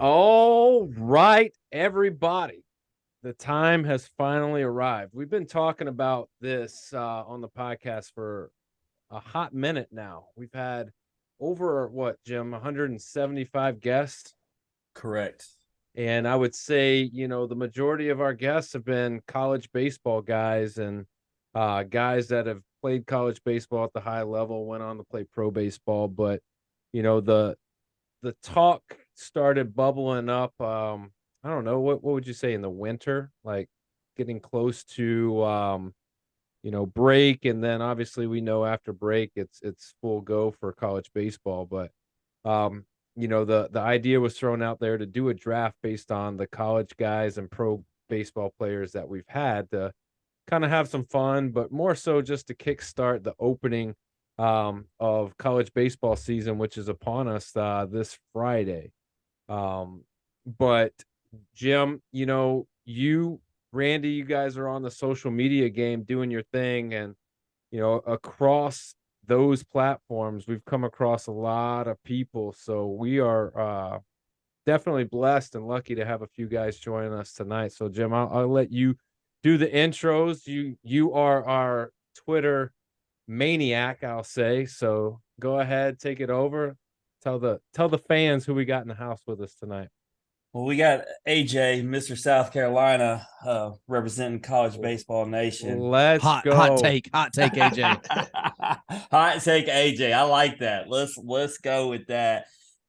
All right, everybody. The time has finally arrived. We've been talking about this on the podcast for a hot minute now. We've had over what, Jim, 175 guests. Correct. And I would say, the majority of our guests have been college baseball guys and guys that have played college baseball at the high level, went on to play pro baseball. But, the talk started bubbling up. I don't know, what would you say in the winter, like getting close to break, and then obviously we know after break it's full go for college baseball. But the idea was thrown out there to do a draft based on the college guys and pro baseball players that we've had to kind of have some fun, but more so just to kickstart the opening of college baseball season, which is upon us this Friday. But Jim, Randy, you guys are on the social media game doing your thing, and across those platforms, we've come across a lot of people. So we are definitely blessed and lucky to have a few guys joining us tonight. So Jim, I'll let you do the intros. You are our Twitter maniac, I'll say. So go ahead, take it over. Tell the fans who we got in the house with us tonight. Well, we got AJ, Mr. South Carolina, representing College Baseball Nation. Let's go. Hot take, AJ. Hot take, AJ. I like that. Let's go with that.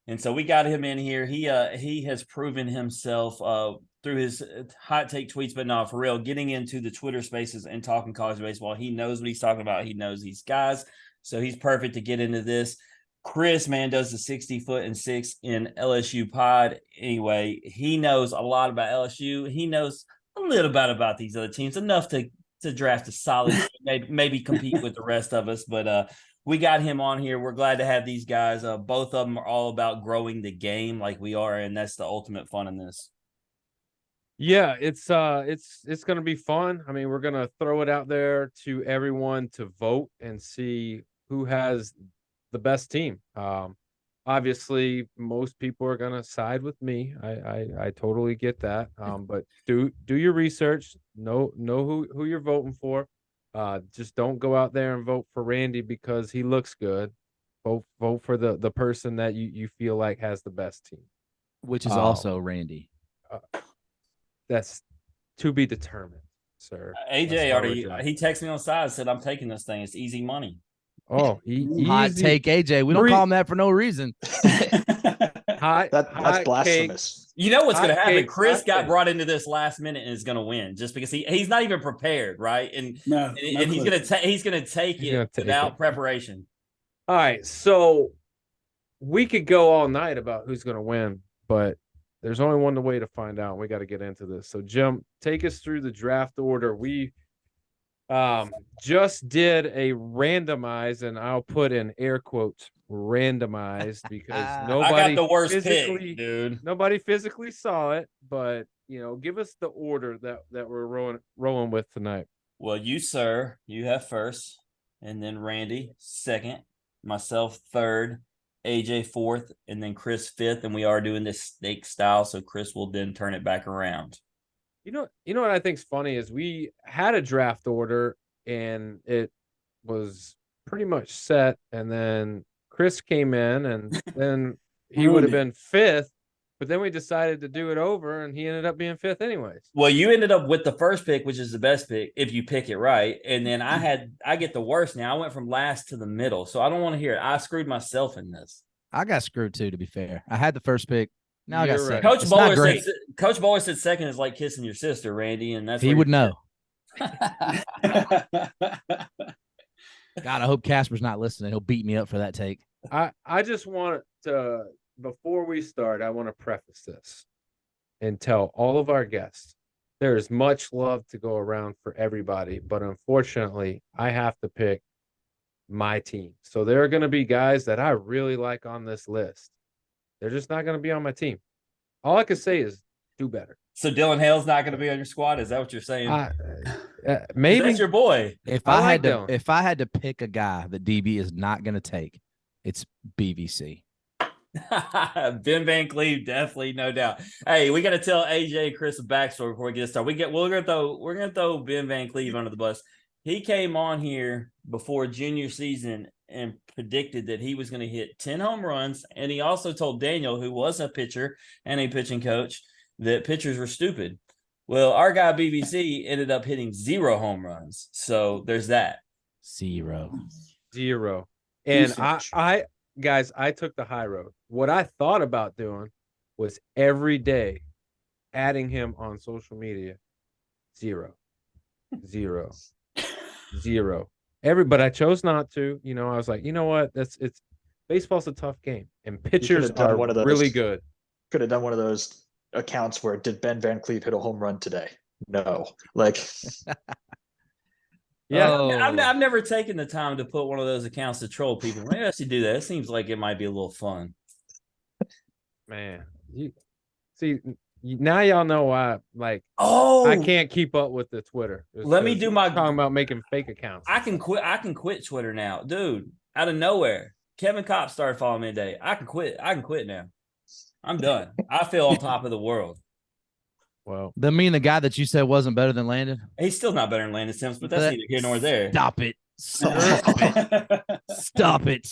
And so we got him in here. He has proven himself through his hot take tweets, but no, for real, getting into the Twitter spaces and talking college baseball. He knows what he's talking about. He knows these guys, so he's perfect to get into this. Chris, man, does the 60-foot and 6 in LSU pod. Anyway, he knows a lot about LSU. He knows a little bit about these other teams, enough to draft a solid, maybe compete with the rest of us. But we got him on here. We're glad to have these guys. Both of them are all about growing the game like we are, and that's the ultimate fun in this. Yeah, it's going to be fun. I mean, we're going to throw it out there to everyone to vote and see who has the best team. Obviously most people are going to side with me. I totally get that. But do your research, know who you're voting for. Just don't go out there and vote for Randy because he looks good. Vote for the person that you feel like has the best team, which is also Randy. That's to be determined, sir. AJ he texted me on the side, said I'm taking this thing. It's easy money. Oh, hot take, AJ. We don't call him that for no reason. That's blasphemous. You know what's going to happen? Chris got brought into this last minute and is going to win just because he's not even prepared, right? And he's going to take it without preparation. All right, so we could go all night about who's going to win, but there's only one way to find out. We got to get into this. So, Jim, take us through the draft order. We just did a randomized, and I'll put in air quotes, randomized, because nobody I got the worst pick, dude. Nobody physically saw it, but give us the order that we're rolling with tonight. Well, you, sir, you have first, and then Randy second, myself third, AJ fourth, and then Chris fifth, and we are doing this snake style, so Chris will then turn it back around. You know what I think's funny is we had a draft order and it was pretty much set, and then Chris came in and then he would have been fifth, but then we decided to do it over and he ended up being fifth anyways. Well, you ended up with the first pick, which is the best pick if you pick it right, and then I get the worst now. I went from last to the middle, so I don't want to hear it. I screwed myself in this. I got screwed too, to be fair. I had the first pick. Now I got second. Coach Bowler said second is like kissing your sister, Randy, and that's he would know. God, I hope Casper's not listening. He'll beat me up for that take. I just want to, before we start, I want to preface this and tell all of our guests there is much love to go around for everybody, but unfortunately, I have to pick my team. So there are going to be guys that I really like on this list. They're just not going to be on my team. All I can say is do better. So Dylan Hale's not going to be on your squad? Is that what you're saying? Maybe that's your boy. If I had to pick a guy that DB is not going to take, it's BVC. Ben Van Cleve, definitely, no doubt. Hey, we got to tell AJ and Chris a backstory before we get started. We're gonna throw Ben Van Cleve under the bus. He came on here before junior season and predicted that he was going to hit 10 home runs, and he also told Daniel, who was a pitcher and a pitching coach, that pitchers were stupid. Well, our guy BBC ended up hitting 0 home runs, so there's that. 0. And I guys, I took the high road. What I thought about doing was every day adding him on social media. 0. But I chose not to. You know, I was like, you know what? Baseball's a tough game, and pitchers are really good. Could have done one of those accounts where did Ben Van Cleve hit a home run today? No, like. Yeah, I've never taken the time to put one of those accounts to troll people. Maybe I should do that. It seems like it might be a little fun. Man, you see now y'all know why. Like, I can't keep up with the Twitter. Let me do my talking about making fake accounts. I can quit Twitter now, dude. Out of nowhere, Kevin Kopp started following me today. I can quit now. I'm done. I feel on top of the world. Well, the guy that you said wasn't better than Landon? He's still not better than Landon Sims, but that's neither here nor there. Stop it. Stop it.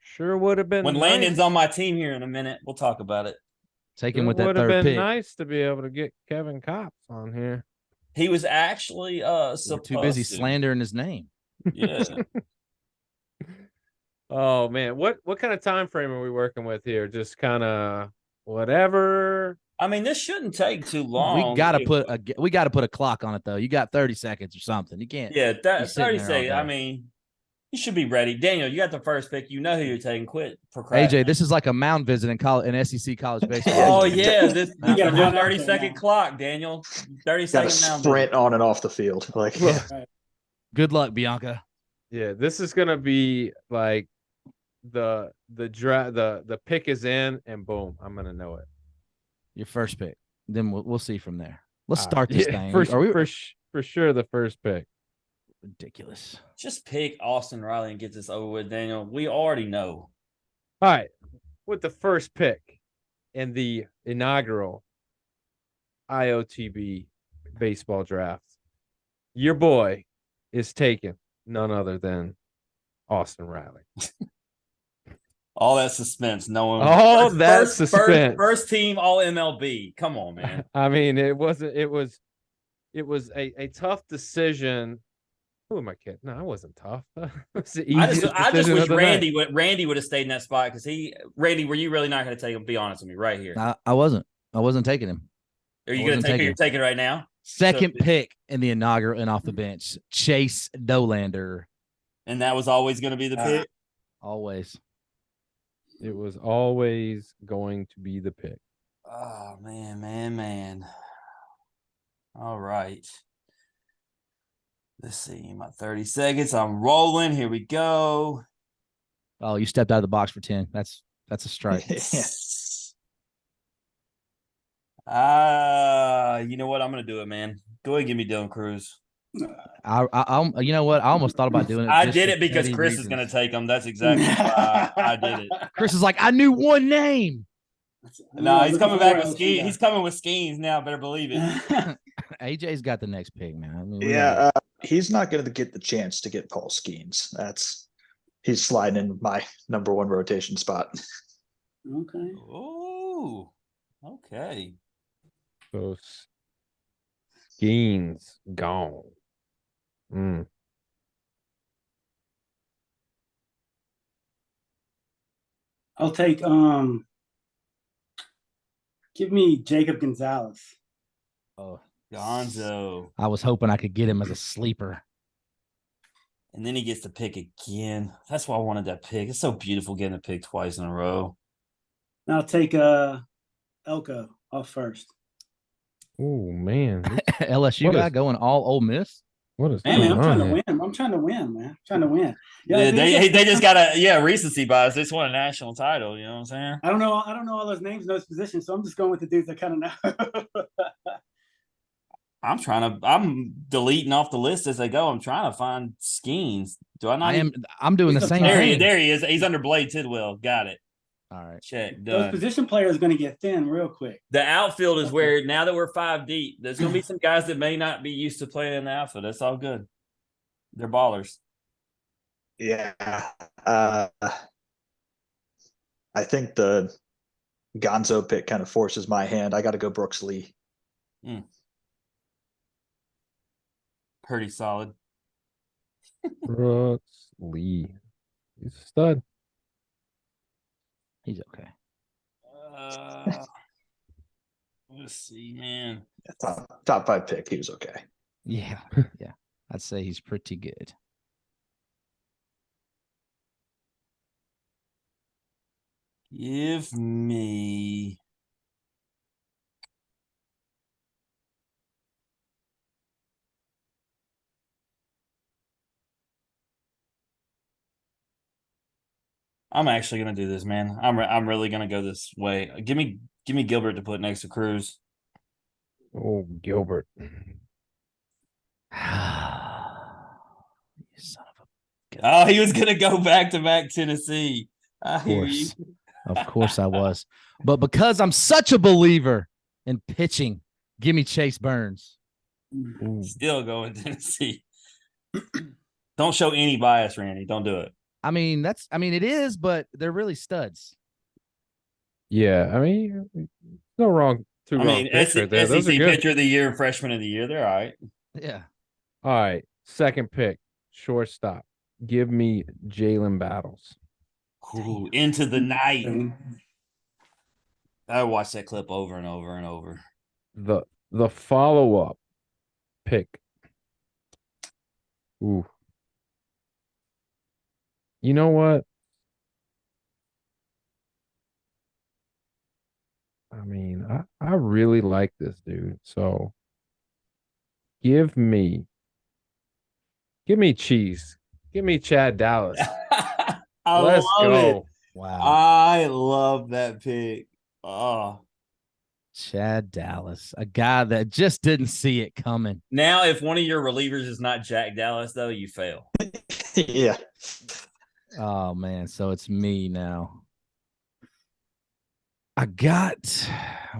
Sure would have been when nice. Landon's on my team here in a minute. We'll talk about it. Take him with that third pick. Would have been nice to be able to get Kevin Kopp on here. He was actually too busy slandering his name. Yeah. Oh man, what kind of time frame are we working with here? Just kind of whatever. I mean, this shouldn't take too long. We got to put a clock on it though. You got 30 seconds or something. You can't. Yeah, 30 seconds. I mean, you should be ready. Daniel, you got the first pick. You know who you're taking. Quit procrastinating. AJ, this is like a mound visit in SEC college baseball. Oh yeah, you got a 30-second clock, Daniel. 30-second mound sprint on and off the field. Like, yeah. Good luck, Bianca. Yeah, this is gonna be like the pick is in, and boom, I'm gonna know it. Your first pick. Then we'll see from there. Let's start this thing. For sure, the first pick. Ridiculous. Just pick Austin Riley and get this over with, Daniel. We already know. All right, with the first pick in the inaugural IOTB baseball draft, your boy is taking none other than Austin Riley. All that suspense. No one. All that suspense. First team All MLB. Come on, man. I mean, it was a tough decision. Who am I kidding? No, I wasn't tough. I just wish Randy would have stayed in that spot because Randy, were you really not going to take him? Be honest with me, right here. I wasn't taking him. Are you going to take him? You're taking right now. Second pick in the inaugural and off the bench, Chase Dolander. And that was always going to be the pick. Always. It was always going to be the pick. Oh, man. All right. Let's see. My 30 seconds. I'm rolling. Here we go. Oh, you stepped out of the box for 10. That's a strike. You know what? I'm going to do it, man. Go ahead and give me Dylan Cruz. I you know what? I almost thought about doing it. I did it because Chris is going to take him. That's exactly why I did it. Chris is like, I knew one name. No, he's coming back with Skeens. He's coming with Skeens now. Better believe it. AJ's got the next pick, man. I mean, he's not going to get the chance to get Paul Skeens. He's sliding in my number one rotation spot. Okay. Oh, okay. So Skeens gone. I'll take give me Jacob Gonzalez. Oh, Gonzo. I was hoping I could get him as a sleeper. And then he gets to pick again. That's why I wanted that pick. It's so beautiful getting a pick twice in a row. And I'll take Elko off first. Oh man. LSU guy going all Ole Miss. What is man, I'm trying to win. I'm trying to win, man. I'm trying to win. Yeah, they just got a recency bias. They just won a national title. You know what I'm saying? I don't know all those names, those positions, so I'm just going with the dudes I kind of know. I'm deleting off the list as they go. I'm trying to find Skeens. Do I not? I'm doing the same thing. There he is. He's under Blade Tidwell. Got it. All right. Check Those done. position players are going to get thin real quick. The outfield is where now that we're 5 deep, there's going to be some guys that may not be used to playing in the outfield. That's all good. They're ballers. Yeah. I think the Gonzo pick kind of forces my hand. I got to go Brooks Lee. Pretty solid. Brooks Lee. He's a stud. He's okay. Let's see, man. Top 5 pick. He was okay. Yeah. Yeah. I'd say he's pretty good. Give me. I'm actually gonna do this, man. I'm really gonna go this way. Give me Gilbert to put next to Cruz. Oh, Gilbert. You son of a. Oh, he was gonna go back to back Tennessee. I Of hear you. course. Of course I was. But because I'm such a believer in pitching, give me Chase Burns. Ooh. Still going Tennessee. Don't show any bias, Randy. Don't do it. I mean, it is, but they're really studs. Yeah, I mean, no wrong. Too I wrong mean, picture there. Those are SEC good. pitcher of the year and freshman of the year. They're all right. Yeah. All right, second pick, shortstop. Give me Jalen Battles. Ooh, into the night. I watched that clip over and over and over. The follow up pick. Ooh. You know what? I mean, I really like this dude. So give me cheese. Give me Chad Dallas. Let's love go. it. Wow. I love that pick. Oh. Chad Dallas, a guy that just didn't see it coming. Now, if one of your relievers is not Jack Dallas, though, you fail. Yeah. Oh man, so it's me now.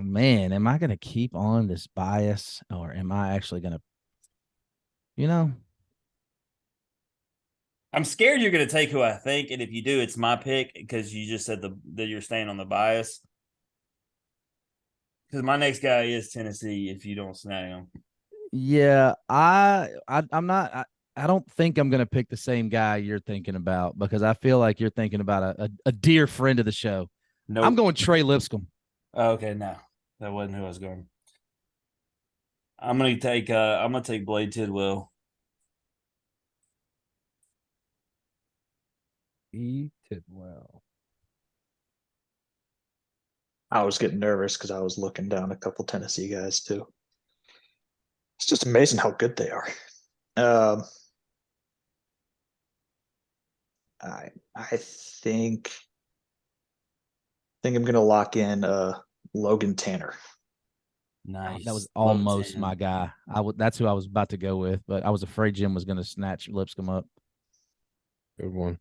Man, am I gonna keep on this bias or am I actually gonna, I'm scared you're going to take who I think, and if you do, it's my pick because you just said that you're staying on the bias. Because my next guy is Tennessee. If you don't snag him, Yeah, I'm not. I don't think I'm gonna pick the same guy you're thinking about because I feel like you're thinking about a dear friend of the show. nope. I'm going Trey Lipscomb. Okay, no, that wasn't who I was going. I'm gonna take Blade Tidwell. E. Tidwell. I was getting nervous because I was looking down a couple Tennessee guys too. It's just amazing how good they are. I think I'm gonna lock in Logan Tanner. Nice. That was Love almost Tanner. my guy. That's who I was about to go with, but I was afraid Jim was gonna snatch Lipscomb up. Good one.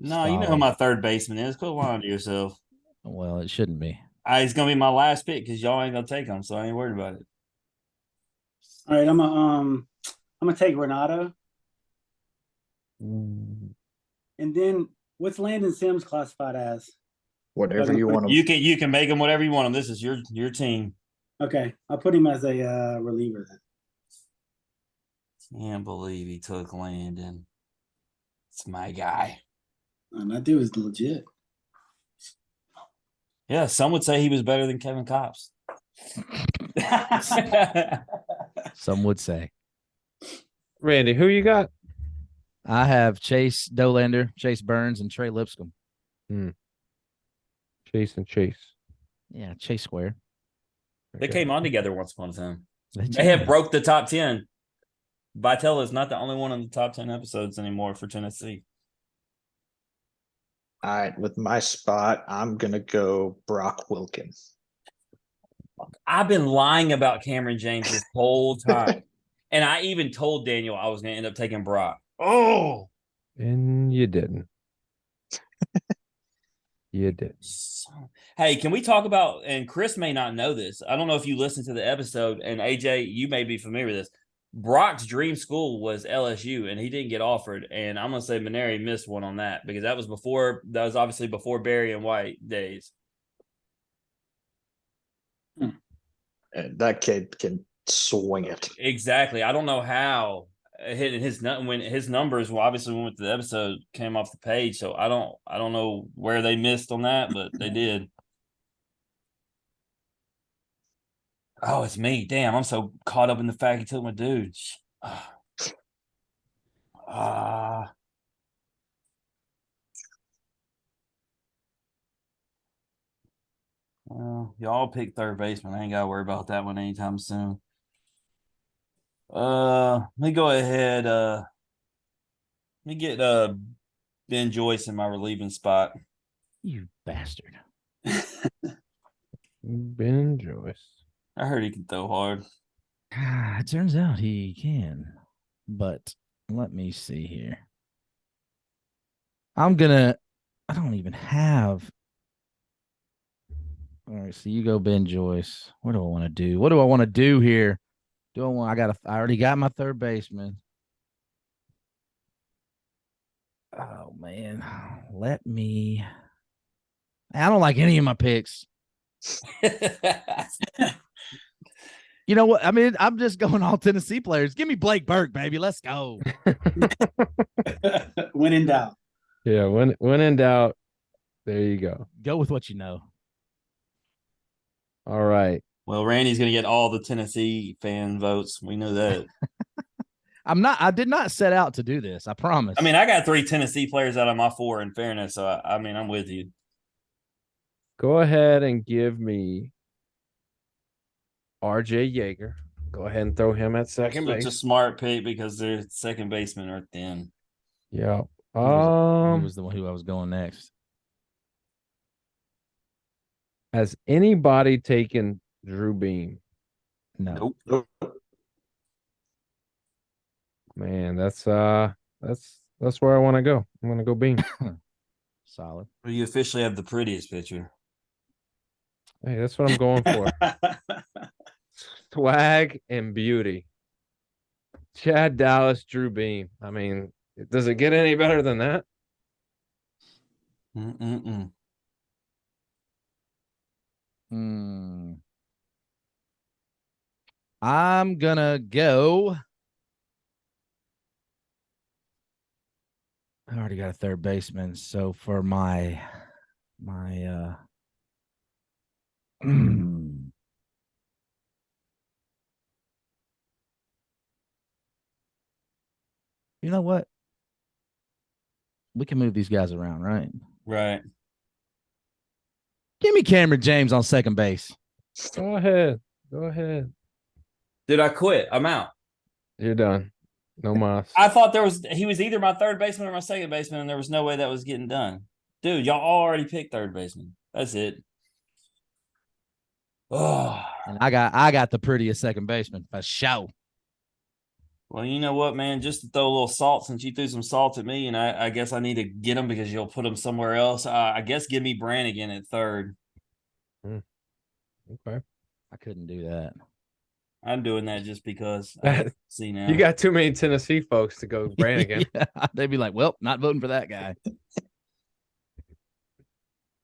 No, you know who my third baseman is. Quit lying to yourself. Well, it shouldn't be. He's gonna be my last pick because y'all ain't gonna take him, so I ain't worried about it. All right, I'm gonna take Renato, Ooh. and then what's Landon Sims classified as? Whatever you want him. You can make him whatever you want him. This is your team. Okay, I'll put him as a reliever then. Can't believe he took Landon. It's my guy. That dude is legit. Yeah, some would say he was better than Kevin Kopps. Some would say. Randy, who you got? I have Chase Dolander, Chase Burns, and Trey Lipscomb. Chase and Chase. Yeah, Chase Square. They Okay. came on together once upon a time. They have broke the top 10. Vitell is not the only one in the top 10 episodes anymore for Tennessee. All right, with my spot, I'm gonna go Brock Wilkins. I've been lying about Cameron James this whole time. And I even told Daniel I was going to end up taking Brock. Oh, And you didn't. You did. Hey, can we talk about, and Chris may not know this. I don't know if you listened to the episode, and AJ, you may be familiar with this. Brock's dream school was LSU, and he didn't get offered. And I'm going to say Maneri missed one on that because that was obviously before Barry and White days. And that kid can swing it. Exactly. I don't know how hitting when his numbers obviously went to the episode came off the page. So I don't know where they missed on that, but they did. Oh, it's me. Damn, I'm so caught up in the fact he took my dude. Well, y'all pick third baseman. I ain't gotta worry about that one anytime soon. Let me go ahead. Let me get Ben Joyce in my relieving spot. You bastard. Ben Joyce. I heard he can throw hard. It turns out he can, but let me see here. I don't even have. All right, so you go Ben Joyce. What do I want to do? What do I want to do here? I already got my third baseman. Oh man. I don't like any of my picks. You know what? I mean, I'm just going all Tennessee players. Give me Blake Burke, baby. Let's go. When in doubt. Yeah, when in doubt, there you go. Go with what you know. All right. Well, Randy's going to get all the Tennessee fan votes. We know that. I did not set out to do this. I promise. I mean, I got 3 Tennessee players out of my 4 in fairness. So, I mean, I'm with you. Go ahead and give me RJ Yeager. Go ahead and throw him at second It's base. a smart pick because their second basemen are thin. Yeah. He was the one who I was going next. Has anybody taken Drew Beam? No. Nope. Man, that's where I want to go. I'm gonna go Beam. Solid. Well, you officially have the prettiest picture. Hey, that's what I'm going for. Swag and beauty. Chad Dallas, Drew Beam. I mean, does it get any better than that? I'm gonna go. I already got a third baseman, so for my you know what? We can move these guys around, right? Right. Give me Cameron James on second base. Go ahead. Go ahead. Dude, I quit. I'm out. You're done. No mas. I thought he was either my third baseman or my second baseman, and there was no way that was getting done. Dude, y'all already picked third baseman. That's it. Oh. And I got the prettiest second baseman for sure. Well, you know what, man? Just to throw a little salt, since you threw some salt at me, and I guess I need to get him because you'll put him somewhere else. I guess give me Brannigan at third. Okay. I couldn't do that. I'm doing that just because I see now. You got too many Tennessee folks to go Brannigan. Yeah, they'd be like, well, not voting for that guy.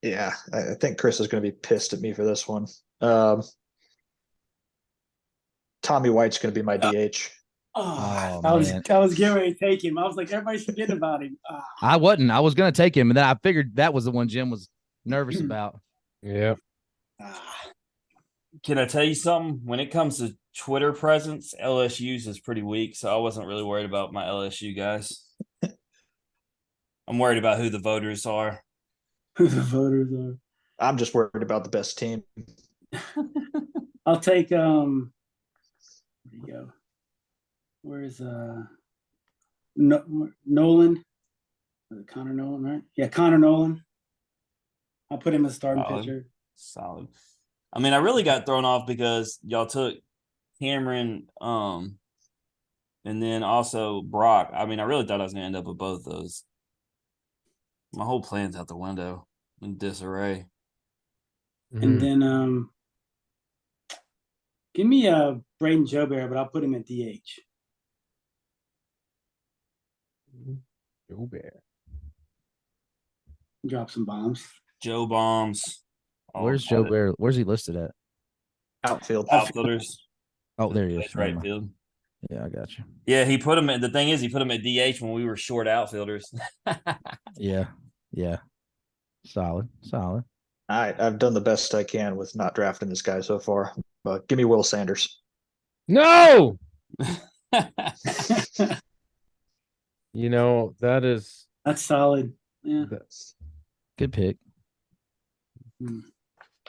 Yeah, I think Chris is going to be pissed at me for this one. Tommy White's going to be my DH. Oh, I was man. getting ready to take him. I was like, everybody's forgetting about him. I wasn't. I was going to take him, and then I figured that was the one Jim was nervous about. Yeah. Can I tell you something? When it comes to Twitter presence, LSU's is pretty weak, so I wasn't really worried about my LSU guys. I'm worried about who the voters are. Who the voters are. I'm just worried about the best team. I'll take where do you go? Where's Nolan? Was it Connor Nolan, right? Yeah, Connor Nolan. I'll put him as starting pitcher. Solid. I mean, I really got thrown off because y'all took Cameron, and then also Brock. I mean, I really thought I was going to end up with both those. My whole plan's out the window. in disarray. And Mhm. then give me Braden Joubert, but I'll put him at DH. Joe Bear. Drop some bombs. Joe Bombs. all Where's Joe about it. Bear? Where's he listed at? Outfield. Outfielders. Oh, there he Plays is. Never right mind. field. Yeah, I got you. Yeah, he put him at the thing is he put him at DH when we were short outfielders. Yeah, yeah. Solid. All right, I've done the best I can with not drafting this guy so far. But give me Will Sanders. No, that is That's solid. Yeah. that's Good pick.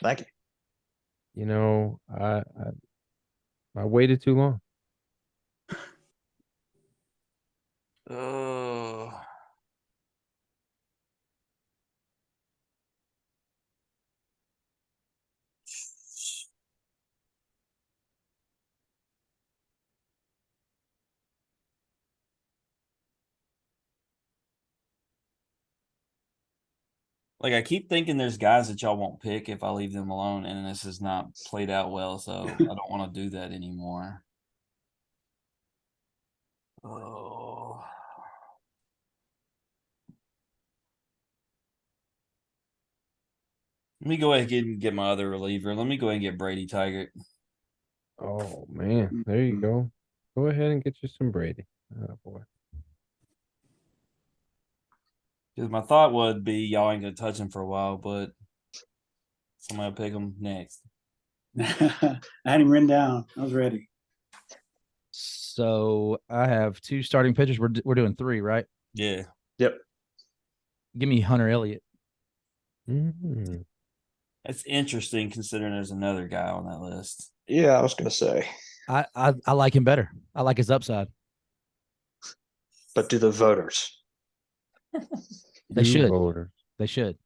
Thank you. I waited too long. Oh. Like I keep thinking there's guys that y'all won't pick if I leave them alone, and this has not played out well, so I don't want to do that anymore. Oh. Let me go ahead and get my other reliever. Let me go ahead and get Brady Tiger. Oh man, there you go. Go ahead and get you some Brady. Oh boy. Because my thought would be y'all ain't gonna touch him for a while, but somebody will pick him next. I had him written down. I was ready. So I have 2 starting pitchers. We're doing 3, right? Yeah. Yep. Give me Hunter Elliott. Mhm. That's interesting considering there's another guy on that list. Yeah, I was gonna say. I like him better. I like his upside. But do the voters? They You should. voters. They should.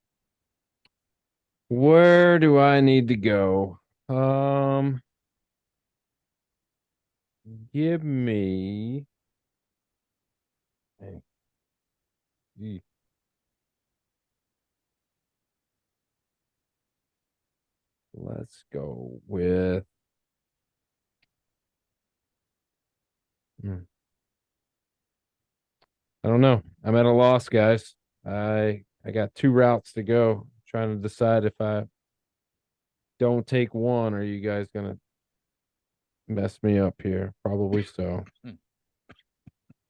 Where do I need to go? Give me. Hey. Gee. Let's go with. I don't know. I'm at a loss, guys. I got 2 routes to go. Trying to decide if I don't take one, are you guys gonna mess me up here? Probably so.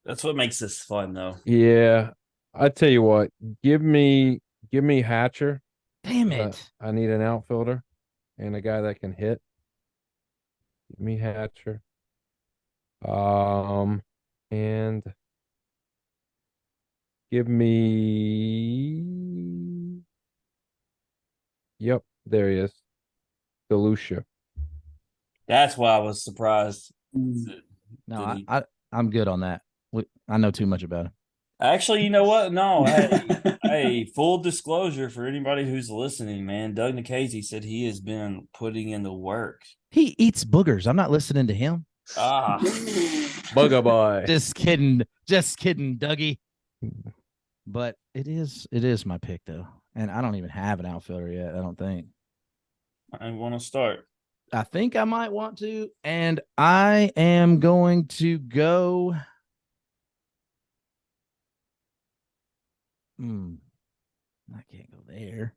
That's what makes this fun, though. Yeah. I tell you what, give me Hatcher. Damn 'Cause it. I need an outfielder and a guy that can hit. Give me Hatcher. And give me. Yep, there he is. Delucia. That's why I was surprised. No, I'm good on that. I know too much about him. Actually, you know what? No, hey, full disclosure for anybody who's listening, man. Doug Nikhazy said he has been putting in the work. He eats boogers. I'm not listening to him. Ah, Bugger boy. Just kidding, Dougie. But it is my pick though, and I don't even have an outfielder yet. I don't think. I want to start. I think I might want to, and I am going to go. I can't go there.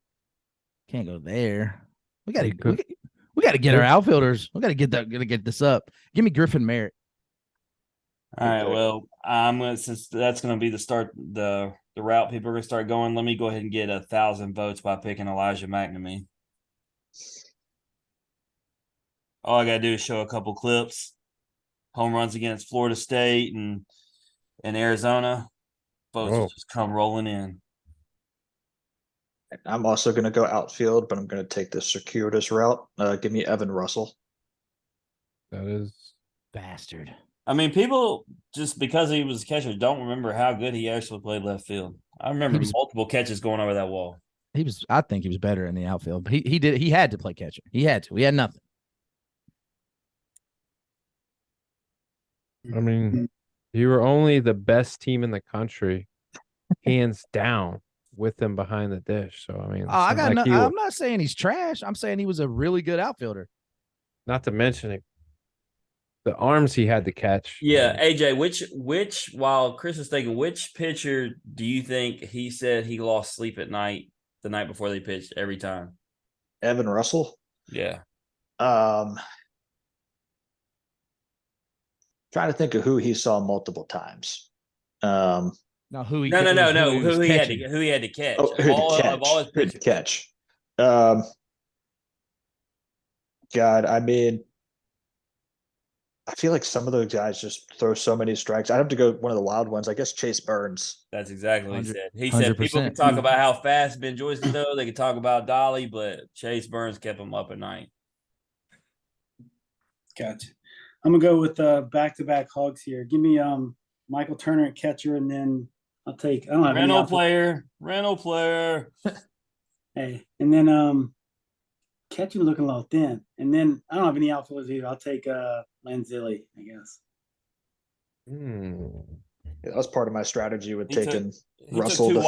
Can't go there. We got to get our outfielders. We got to get this up. Give me Griffin Merritt. All right. Well, I'm gonna since that's gonna be the route people are gonna start going. Let me go ahead and get 1,000 votes by picking Elijah McNamee. All I gotta do is show a couple clips. Home runs against Florida State and Arizona. Votes will just come rolling in. I'm also gonna go outfield, but I'm gonna take the circuitous route. Give me Evan Russell. That is Bastard. I mean, people just because he was a catcher don't remember how good he actually played left field. I remember multiple catches going over that wall. I think he was better in the outfield. He had to play catcher. He had to. He had nothing. I mean, you were only the best team in the country, hands down. with him behind the dish. So I mean, it's Oh, I not got like no. he I'm wa- not saying he's trash. I'm saying he was a really good outfielder. not to mention it, the arms he had to catch. Yeah, AJ, which while Chris is thinking, which pitcher do you think he said he lost sleep at night the night before they pitched every time? Evan Russell. Yeah. Trying to think of who he saw multiple times. Now who he No, it was no. he was Who he had catching. to catch. Oh, Of all his who to pitchers. catch. God, I mean, I feel like some of those guys just throw so many strikes. I'd have to go one of the wild ones. I guess Chase Burns. That's exactly what he 100 said. He said people can 100%. talk about how fast Ben Joyce can throw. They can talk about Dolly, but Chase Burns kept him up at night. Gotcha. I'm gonna go with back-to-back hogs here. Give me Michael Turner at catcher, and then I'll take. I don't have any Rental outfield- player. Hey, and then catcher looking a little thin, and then I don't have any outfielders either. I'll take Lanzilli, I guess. Yeah, that was part of my strategy with He taking He Russell. took two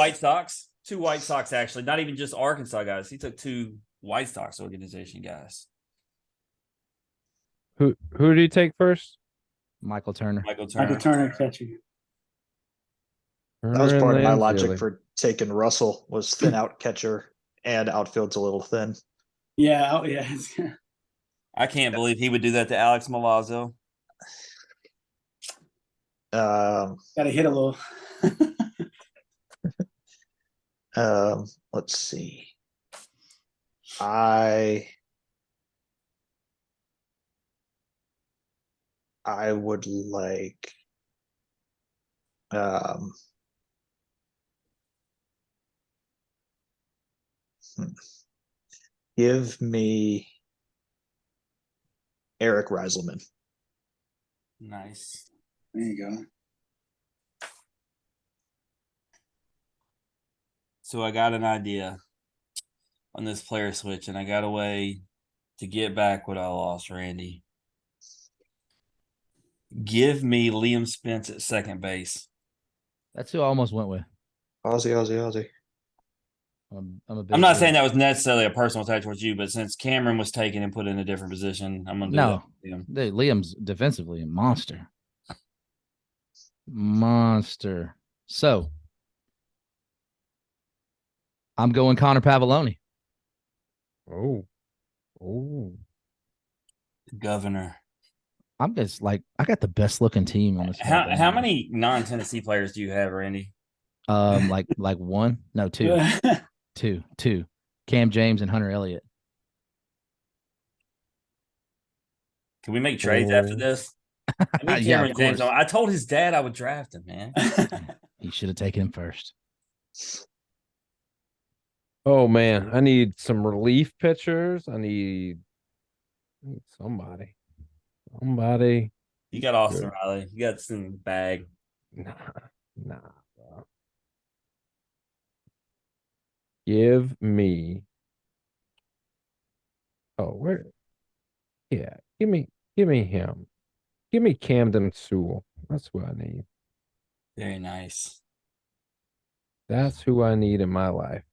White Sox actually, not even just Arkansas guys. He took two White Sox organization guys. Who did he take first? Michael Turner. Michael Turner. Michael Turner catcher. That was part of my logic Lanzilli. for taking Russell was thin out catcher and outfield's a little thin. Yeah, yeah. I can't believe he would do that to Alex Milazzo. Got to hit a little. Let's see. I would like give me Eric Reiselman. Nice. There you go. So I got an idea on this player switch, and I got a way to get back what I lost, Randy. Give me Liam Spence at second base. That's who I almost went with. Aussie. I'm not saying that was necessarily a personal attack towards you, but since Cameron was taken and put in a different position, I'm gonna do that with him. Dude, Liam's defensively a monster. Monster. So I'm going Connor Pavoloni. Oh. Governor. I'm just like I got the best looking team on this. How many non-Tennessee players do you have, Randy? Like one? No, two. Two. Cam James and Hunter Elliott. Can we make trades after this? I need Yeah, Cameron of James. course. I told his dad I would draft him, man. He should have taken him first. Oh man, I need some relief pitchers. I need somebody. You got Austin Riley. You got some bag. Nah, bro. Give me. Oh, where? Yeah, give me him. Give me Camden Sewell. That's who I need. Very nice. That's who I need in my life.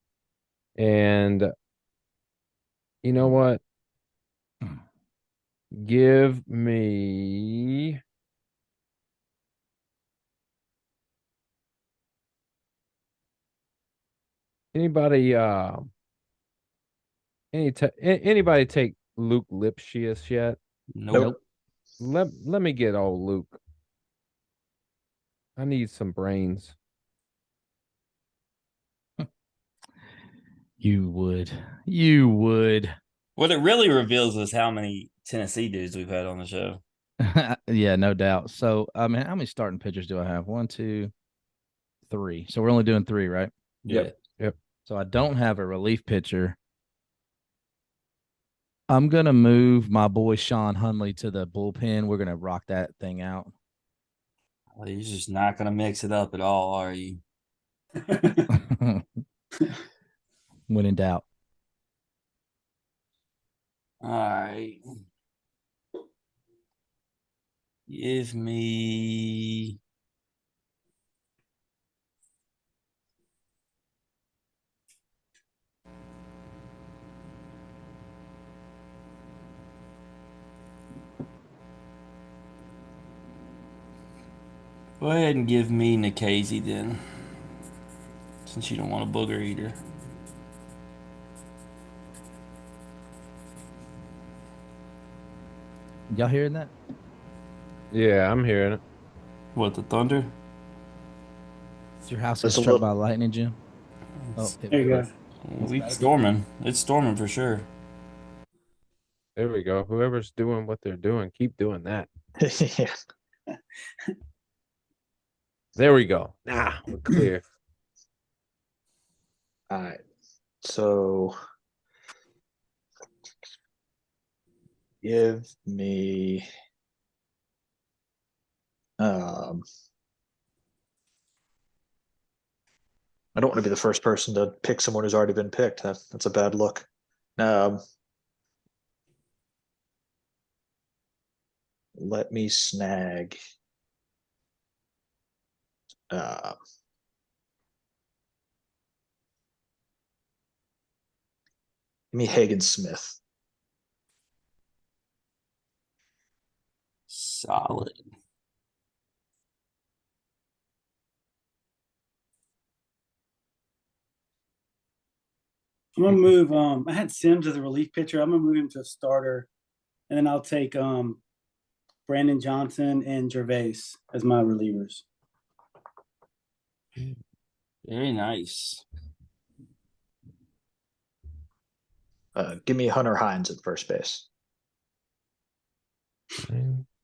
And you know what? Give me anybody anybody take Luke Lipshius yet? Nope. Let me get old Luke. I need some brains. You would. What it really reveals is how many Tennessee dudes we've had on the show. Yeah, no doubt. So, I mean, how many starting pitchers do I have? 1, 2, 3. So we're only doing 3, right? Yep. So I don't have a relief pitcher. I'm gonna move my boy Sean Hunley to the bullpen. We're gonna rock that thing out. Well, you're just not going to mix it up at all, are you? When in doubt. All right. Give me Go ahead and give me Nikhazy then, since you don't want a booger eater. Y'all hearing that? Yeah, I'm hearing it. What, the Thunder? Is your house There's a struck little- by lightning, Jim? Oh, There you go. It's storming. It's storming for sure. There we go. Whoever's doing what they're doing, keep doing that. Yeah. There we go. Nah, we're clear. All right. So give me I don't want to be the first person to pick someone who's already been picked. That's a bad look. Let me snag give me Hagen Smith. Solid. I'm gonna move. I had Sims as a relief pitcher. I'm gonna move him to a starter, and then I'll take Brandon Johnson and Gervais as my relievers. Very nice. Give me Hunter Hines at first base.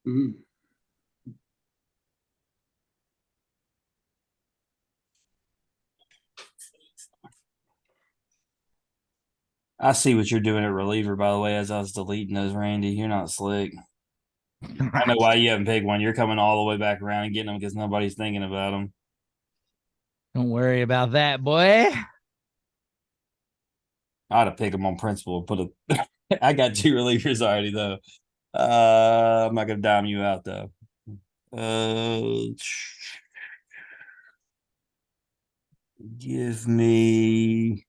Mm. I see what you're doing at reliever, by the way, as I was deleting those, Randy. You're not slick. I know why you haven't picked one. You're coming all the way back around and getting them because nobody's thinking about them. Don't worry about that, boy. I'd have picked them on principle. I got 2 relievers already, though. I'm not gonna dime you out though. Give me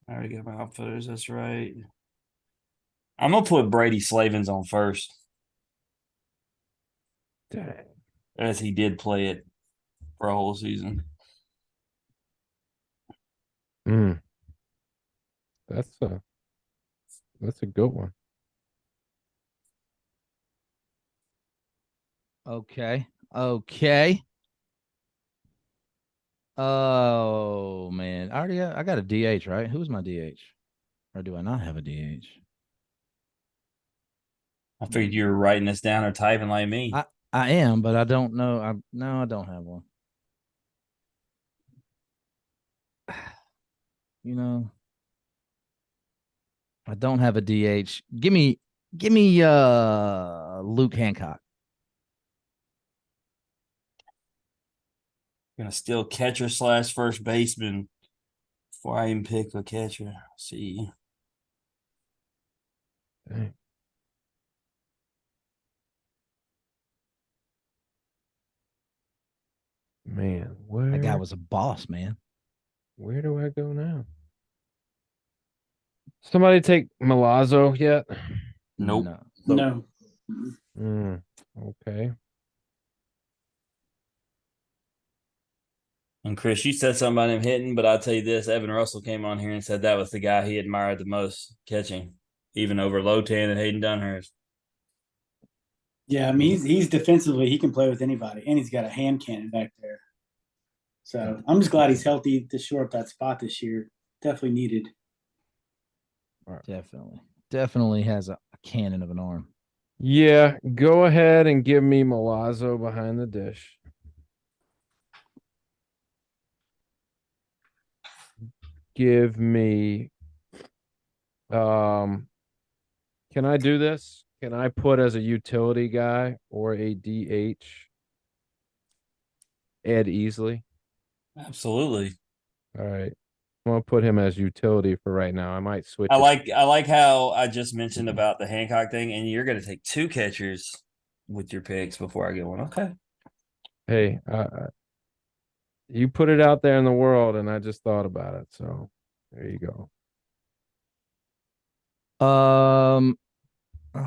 I already got my outfitters, that's right. I'm gonna put Brady Slavens on first. Dang. As he did play it for a whole season. Mm. That's a good one. Okay. Okay. Oh man, I got a DH, right? Who's my DH? Or do I not have a DH? I figured you were writing this down or typing like me. I am, but I don't know. I don't have one. You know, I don't have a DH. Give me Luke Hancock. Gonna steal catcher / first baseman before I even pick a catcher. See. Dang. Man, That guy was a boss, man. where do I go now? Somebody take Milazzo yet? Nope. No. Okay. And Chris, you said something about him hitting, but I'll tell you this: Evan Russell came on here and said that was the guy he admired the most catching, even over Lotan and Hayden Dunhurst. Yeah, I mean he's defensively he can play with anybody, and he's got a hand cannon back there. So I'm just glad he's healthy to shore up that spot this year. Definitely needed. Definitely has a cannon of an arm. Yeah, go ahead and give me Milazzo behind the dish. Give me can I do this? Can I put as a utility guy or a DH Ed Easley? Absolutely. All right. I'm gonna put him as utility for right now. I might switch. I like how I just mentioned about the Hancock thing, and you're going to take 2 catchers with your picks before I get one. Okay. Hey, you put it out there in the world, and I just thought about it. So there you go. Oh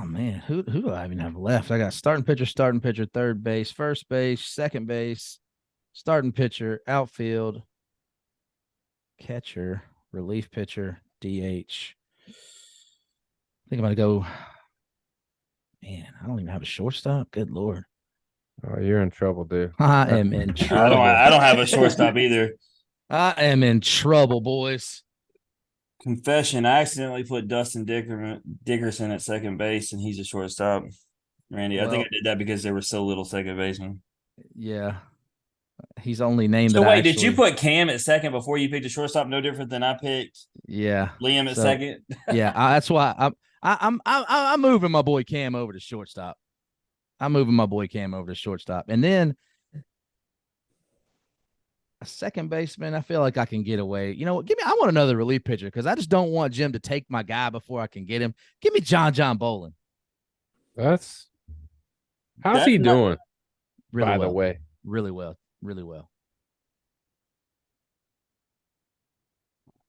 man, who do I even have left? I got starting pitcher, third base, first base, second base, starting pitcher, outfield, catcher, relief pitcher, DH. I think I'm gonna go. Man, I don't even have a shortstop. Good lord. Oh, you're in trouble, dude. I am in I trouble. don't have a shortstop either. I am in trouble, boys. Confession, I accidentally put Dustin Dickerson at second base, and he's a shortstop. Randy, I think I did that because there was so little second baseman. Yeah. He's only named So that. wait, did you put Cam at second before you picked a shortstop? No different than I picked. Yeah. Liam at second. Yeah, that's why I'm moving my boy Cam over to shortstop. I'm moving my boy Cam over to shortstop, and then a second baseman. I feel like I can get away. You know what? I want another relief pitcher because I just don't want Jim to take my guy before I can get him. Give me John Bolin. How's That's he not- doing? Really By well. the way, Really well. Really well.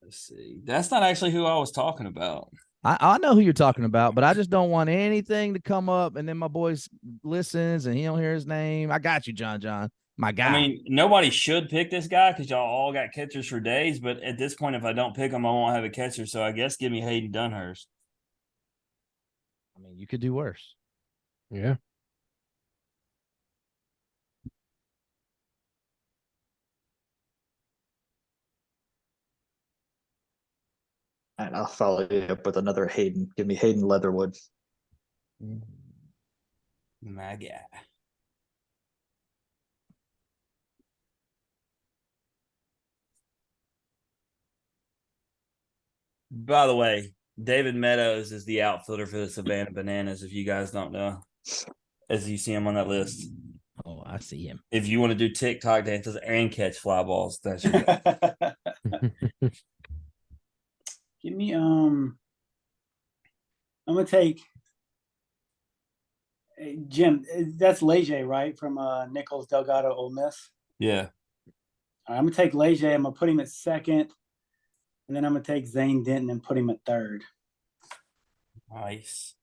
Let's see. That's not actually who I was talking about. I know who you're talking about, but I just don't want anything to come up and then my boy listens and he don't hear his name. I got you, John. My guy. I mean, nobody should pick this guy because y'all all got catchers for days. But at this point, if I don't pick him, I won't have a catcher. So I guess give me Hayden Dunhurst. I mean, you could do worse. yeah. And I'll follow you up with another Hayden. Give me Hayden Leatherwood. My guy. By the way, David Meadows is the outfielder for the Savannah Bananas, if you guys don't know, as you see him on that list. Oh, I see him. If you want to do TikTok dances and catch fly balls, that's your guy. Give me I'm gonna take Jim. That's Leger, right? From Nichols Delgado, Ole Miss. Yeah. All right, I'm gonna take Leger. I'm gonna put him at second, and then I'm gonna take Zane Denton and put him at third. Nice.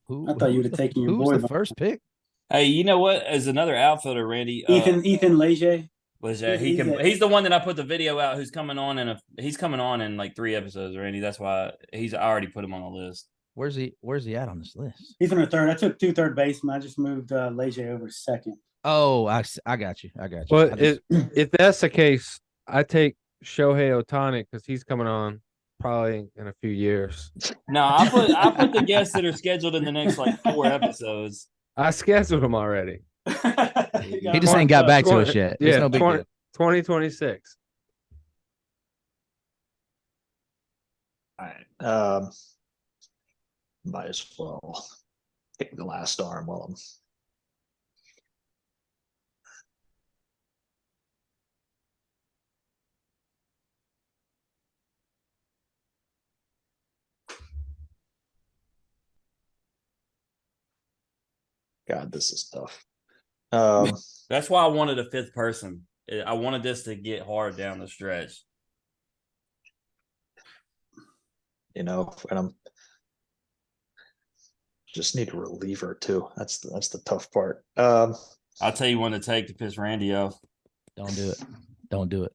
I thought you would have taken your who boy. was the first pick? Hey, you know what? As another outfielder, Randy, Ethan Leger. was he's the one that I put the video out who's coming on he's coming on in like 3 episodes, Randy. That's why I already put him on the list. Where's he at on this list? He's on the third. I took 2 third basemen. I just moved Leger over to second. Oh, I got you. But if that's the case, I take Shohei Ohtani because he's coming on probably in a few years. No, I put the guests that are scheduled in the next like 4 episodes. I scheduled him already. He just ain't got back to us yet. It's no big deal. 2026. All right. Might as well pick the last arm while I'm. God, this is tough. That's why I wanted a 5th person. I wanted this to get hard down the stretch. And I'm just need a reliever too. That's the tough part. I'll tell you one to take to piss Randy off. Don't do it.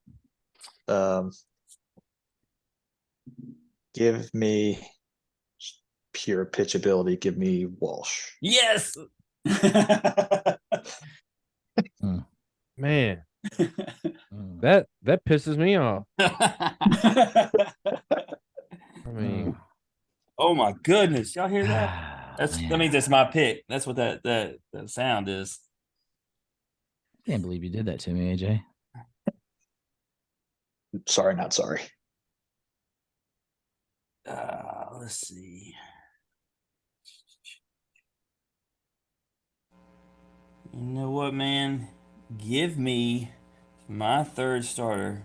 Give me pure pitchability. Give me Walsh. Yes. Man, that pisses me off. I mean, oh my goodness, y'all hear that? That means it's my pick. That's what that sound is. I can't believe you did that to me, AJ. Sorry, not sorry. Let's see. You know what, man? Give me my 3rd starter.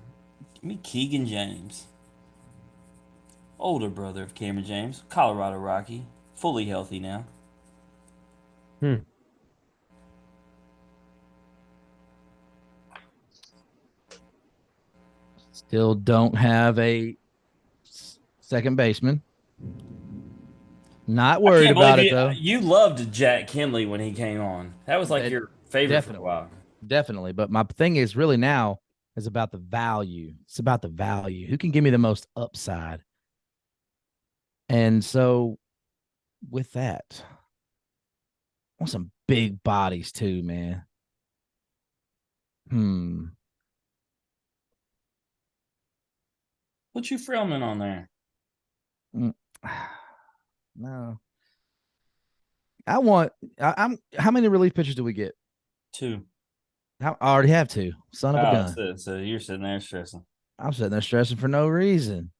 Give me Keegan James. Older brother of Cameron James. Colorado Rocky. Fully healthy now. Still don't have a second baseman. Not worried about it though. You loved Jack Kinley when he came on. That was like your favorite for a while. Definitely. But my thing is really now is about the value. It's about the value. Who can give me the most upside? And so with that, I want some big bodies too, man. Put you Freeman on there. No. I'm how many relief pitchers do we get? 2. I already have 2. Son of a gun. So you're sitting there stressing. I'm sitting there stressing for no reason.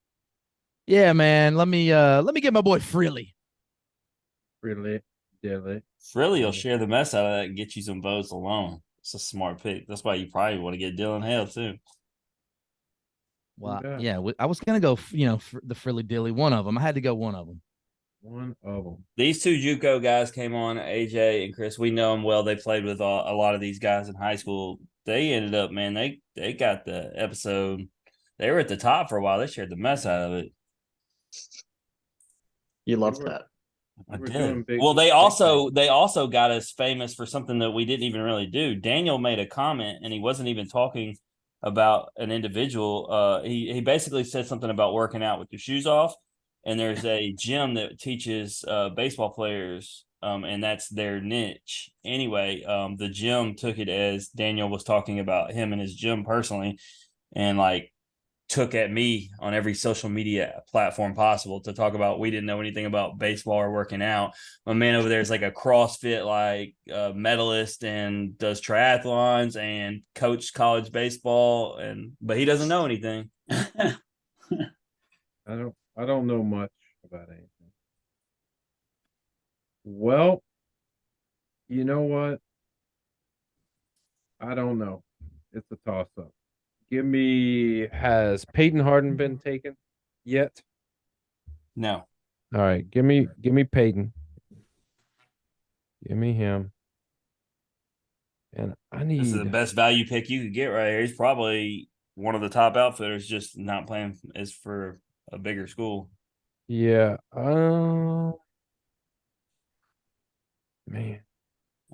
Yeah, man. Let me get my boy Freely. Really, Dilly. Freely will share the mess out of that and get you some votes alone. It's a smart pick. That's why you probably want to get Dylan Hale too. Well, yeah, I was gonna go, the Frilly Dilly, one of them. I had to go one of them. One of them. These 2 JUCO guys came on, AJ and Chris. We know them well. They played with a lot of these guys in high school. They ended up, man. They got the episode. They were at the top for a while. They shared the mess out of it. You loved that. I did. Well, they also got us famous for something that we didn't even really do. Daniel made a comment, and he wasn't even talking about an individual. He basically said something about working out with your shoes off. And there's a gym that teaches baseball players, and that's their niche. Anyway, the gym took it as Daniel was talking about him and his gym personally, and like took at me on every social media platform possible to talk about we didn't know anything about baseball or working out. My man over there is like a CrossFit medalist and does triathlons and coached college baseball, but he doesn't know anything. I don't know much about anything. Well, you know what? I don't know. It's a toss-up. Has Peyton Harden been taken yet? No. All right, give me Peyton. Give me him. And This is the best value pick you could get right here. He's probably one of the top outfitters, just not playing is for a bigger school. Yeah. Man.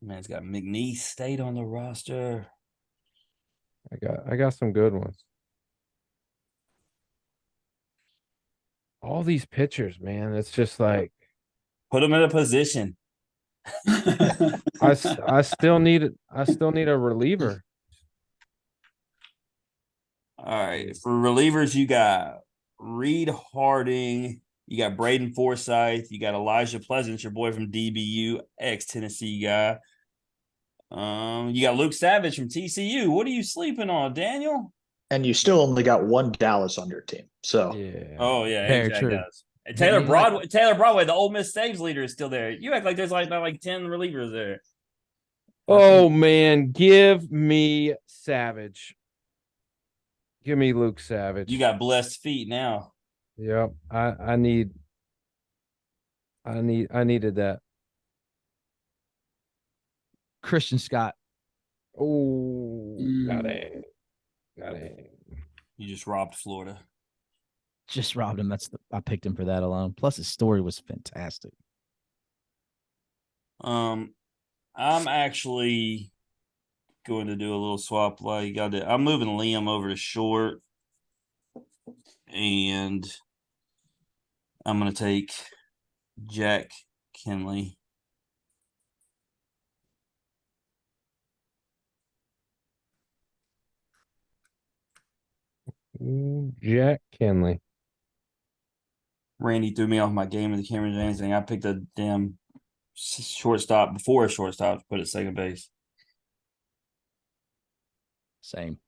Man's got McNeese State on the roster. I got some good ones. All these pitchers, man. It's just like put them in a position. I still need a reliever. All right. For relievers, you got Reed Harding. You got Braden Forsythe. You got Elijah Pleasance, your boy from DBU, ex-Tennessee guy. You got Luke Savage from TCU. What are you sleeping on, Daniel? And you still only got one Dallas on your team. So yeah. Oh yeah, very true. Does. And Taylor Broadway, the Ole Miss saves leader, is still there. You act like there's not 10 relievers there. Oh man, give me Savage. Give me Luke Savage. You got blessed feet now. Yep. I needed that. Christian Scott. Oh, got it. You just robbed Florida. Just robbed him. I picked him for that alone. Plus his story was fantastic. I'm actually going to do a little swap play. I'm moving Liam over to short, and I'm going to take Jack Kinley. Jack Kinley. Randy threw me off my game of the Cameron James thing. I picked a damn shortstop before a shortstop to put at second base. Same.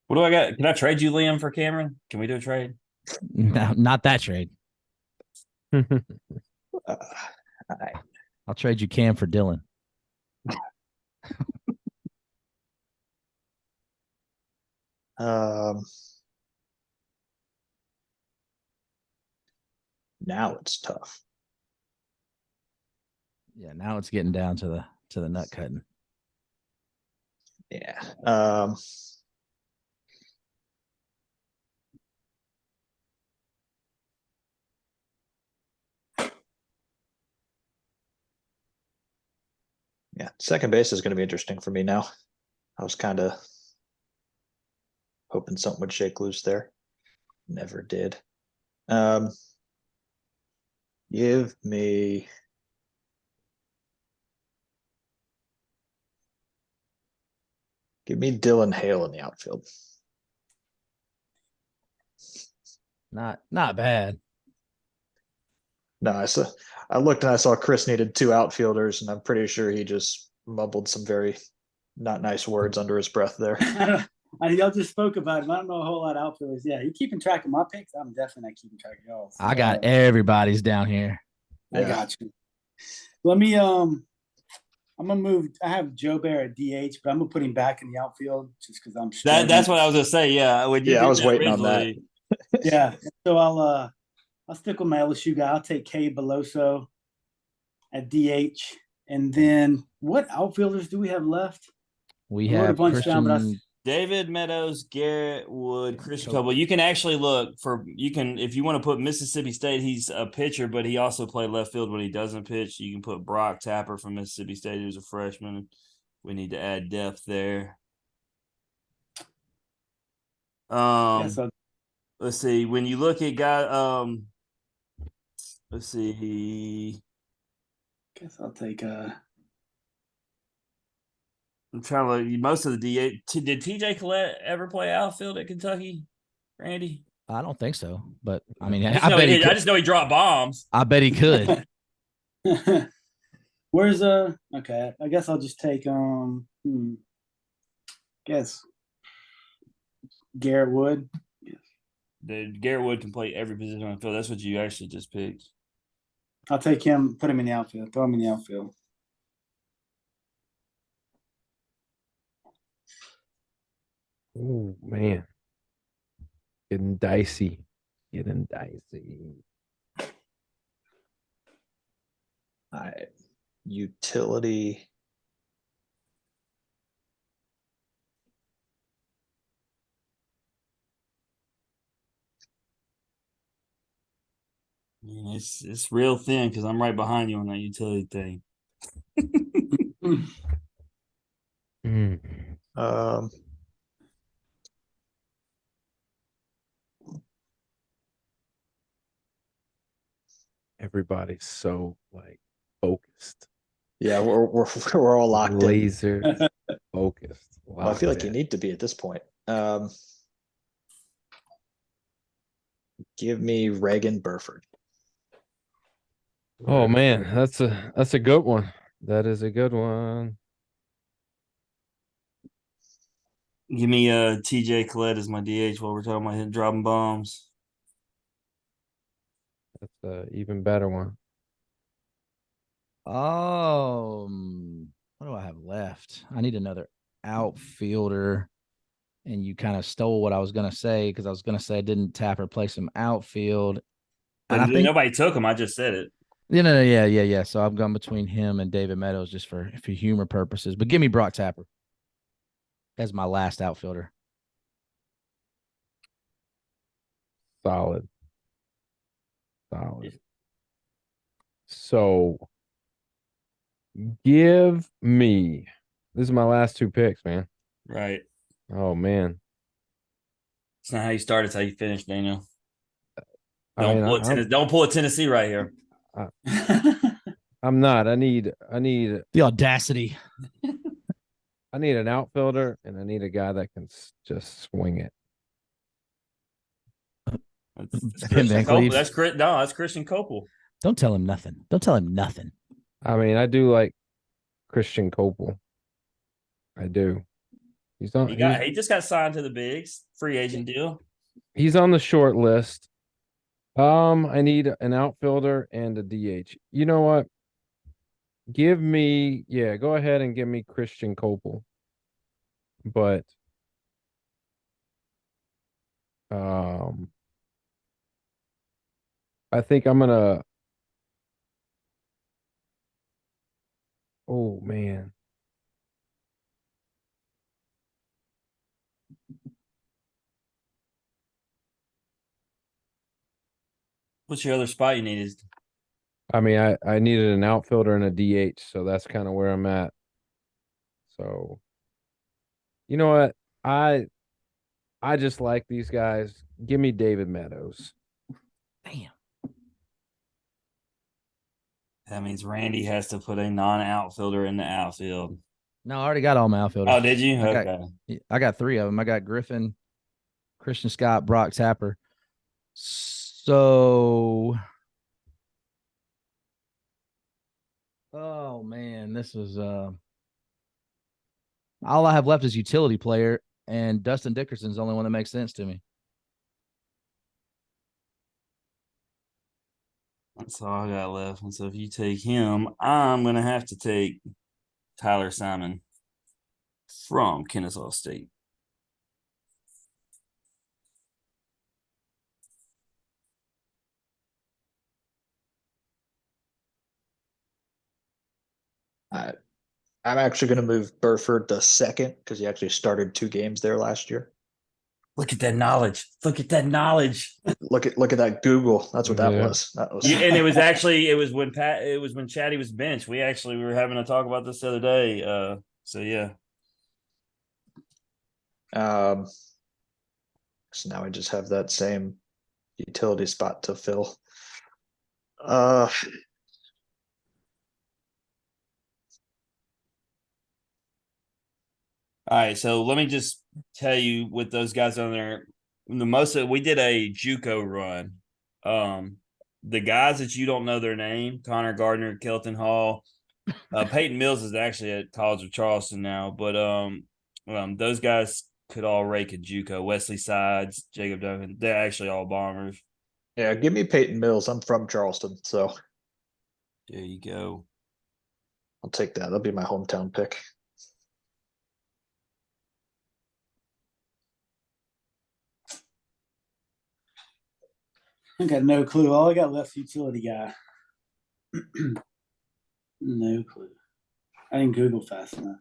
What do I got? Can I trade you, Liam, for Cameron? Can we do a trade? No, not that trade. I'll trade you Cam for Dylan. Now it's tough. Yeah, now it's getting down to the nut cutting. Yeah. Yeah, second base is going to be interesting for me now. I was kind of hoping something would shake loose there. Never did. Give me Dylan Hale in the outfield. Not bad. No, I looked and I saw Chris needed 2 outfielders, and I'm pretty sure he just mumbled some very not nice words under his breath there. Y'all just spoke about him. I don't know a whole lot of outfielders. Yeah, you keeping track of my picks? I'm definitely not keeping track of y'all. I got everybody's down here. I got you. Let me I'm gonna move. I have Joe Bear at DH, but I'm gonna put him back in the outfield just because I'm struggling. That's what I was gonna say. Yeah, when you I was waiting on that. Yeah, so I'll stick with my LSU guy. I'll take K Beloso at DH, and then what outfielders do we have left? We have Christian, David Meadows, Garrett Wood, Christian Coble. You can actually look for if you want to put Mississippi State, he's a pitcher, but he also played left field when he doesn't pitch. You can put Brock Tapper from Mississippi State, who's a freshman. We need to add depth there. Let's see. When you look at guy, let's see. Guess I'll take I'm trying to look. Most of the DH. Did TJ Collette ever play outfield at Kentucky, Randy? I don't think so, but I mean, I just know he dropped bombs. I bet he could. Where's okay? I guess I'll just take guess Garrett Wood. Garrett Wood can play every position on the field. That's what you actually just picked. I'll take him. Put him in the outfield. Throw him in the outfield. Oh man, getting dicey. All right, utility. It's real thin because I'm right behind you on that utility thing. Everybody's so focused. Yeah, we're all locked Laser focused. Well, I feel like you need to be at this point. Give me Reagan Burford. Oh man, that's a good one. That is a good one. Give me TJ Collette as my DH while we're talking about him dropping bombs. That's an even better one. What do I have left? I need another outfielder. And you kind of stole what I was going to say because I was going to say didn't Tapper play some outfield? And I think nobody took him. I just said it. Yeah. So I've gone between him and David Meadows just for humor purposes. But give me Brock Tapper as my last outfielder. Solid. So give me. This is my last 2 picks, man. Right. Oh man. It's not how you start, it's how you finish, Daniel. Don't pull a Tennessee right here. I'm not. I need the audacity. I need an outfielder and I need a guy that can just swing it. That's Christian Copel. That's Christian Copel. Don't tell him nothing. I mean, I do like Christian Copel. I do. He just got signed to the bigs, free agent deal. He's on the short list. I need an outfielder and a DH. You know what? Go ahead and give me Christian Copel. But I think I'm gonna. Oh man, What's your other spot you needed? I mean, I needed an outfielder and a DH, so that's kind of where I'm at. So, you know what? I I just like these guys. Give me David Meadows. Damn. That means Randy has to put a non-outfielder in the outfield. No, I already got all my outfielders. Oh, did you? Okay. I got 3 of them. I got Griffin, Christian Scott, Brock Tapper. So, oh man, this is all I have left is utility player, and Dustin Dickerson's the only one that makes sense to me. That's all I got left. And so if you take him, I'm going to have to take Tyler Simon from Kennesaw State. I'm actually going to move Burford to second because he actually started 2 games there last year. Look at that knowledge. Look at that knowledge. Look at that Google. That's what that Yeah. was. That was. And it was when Chatty was benched. We were having a talk about this the other day. So yeah. So now I just have that same utility spot to fill. All right, so let me just tell you with those guys on there. We did a JUCO run. The guys that you don't know their name, Connor Gardner, Kelton Hall, Peyton Mills is actually at College of Charleston now, but those guys could all rake a JUCO. Wesley Sides, Jacob Duncan, they're actually all Bombers. Yeah, give me Peyton Mills. I'm from Charleston, so There you go. I'll take that. That'll be my hometown pick. I got no clue. All I got left is utility guy. No clue. I didn't Google fast enough.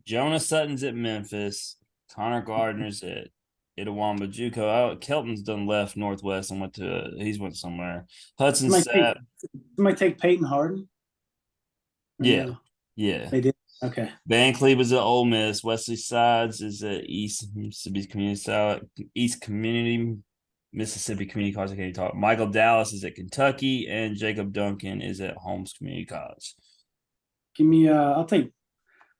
Jonah Sutton's at Memphis. Connor Gardner's at Itawamba JUCO. Oh, Kelton's done left Northwest and he's went somewhere. Hudson Sapp. Somebody take Peyton Harden? Yeah. No? Yeah. They did? Okay. Van Cleve is at Ole Miss. Wesley Sides is at East Mississippi Mississippi Community College. I can't talk. Michael Dallas is at Kentucky, and Jacob Duncan is at Holmes Community College. Give me I'll take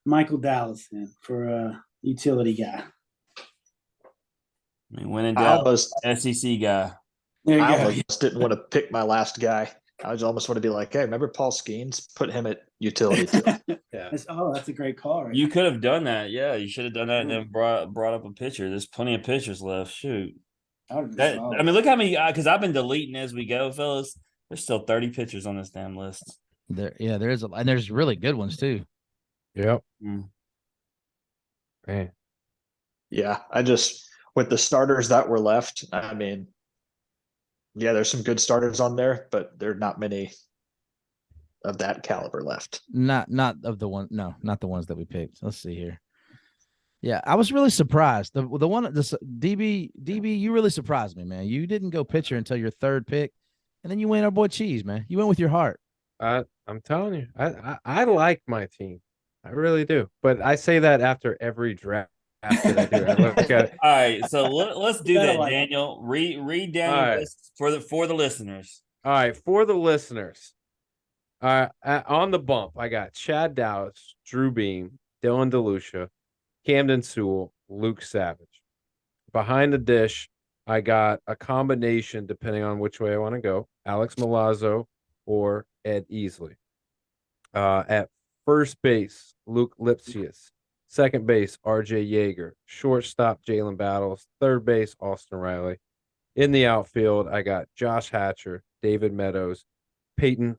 Michael Dallas then for utility guy. I mean, when in doubt, SEC guy. There you I go. almost didn't want to pick my last guy. I just almost want to be like, hey, remember Paul Skeens? Put him at utility too. Yeah. That's a great call. Right? You could have done that. Yeah, you should have done that and then brought up a pitcher. There's plenty of pitchers left. Shoot. I mean, look how many, because I've been deleting as we go, fellas. There's still 30 pitchers on this damn list. And there's really good ones too. Yep. Mm. Man. Yeah, with the starters that were left, I mean, yeah, there's some good starters on there, but there are not many of that caliber left. Not of the one. No, not the ones that we picked. Let's see here. Yeah, I was really surprised. The DB, you really surprised me, man. You didn't go pitcher until your 3rd pick, and then you went our boy Cheese, man. You went with your heart. I'm telling you, I like my team. I really do. But I say that after every draft that I do. I look at it. All right, so let's do that, Daniel. Read down your list for the listeners. All right, for the listeners. On the bump, I got Chad Dallas, Drew Beam, Dylan DeLucia, Camden Sewell, Luke Savage. Behind the dish, I got a combination depending on which way I want to go. Alex Milazzo or Ed Easley. At first base, Luke Lipsius. Second base, RJ Yeager. Shortstop, Jalen Battles. Third base, Austin Riley. In the outfield, I got Josh Hatcher, David Meadows, Peyton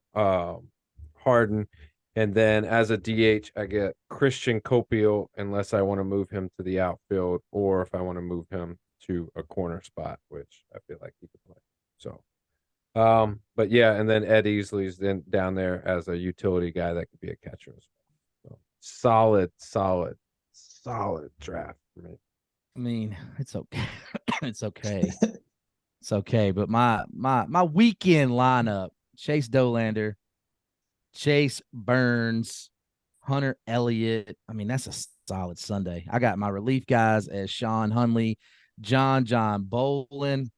Harden. And then as a DH, I get Christian Copiel unless I want to move him to the outfield or if I want to move him to a corner spot, which I feel like he could play. So, but yeah, and then Ed Easley's then down there as a utility guy that could be a catcher as well. So solid draft for me. I mean, it's okay. It's okay. It's okay. But my weekend lineup: Chase Dolander, Chase Burns, Hunter Elliott. I mean, that's a solid Sunday. I got my relief guys as Sean Hunley, John Bolin,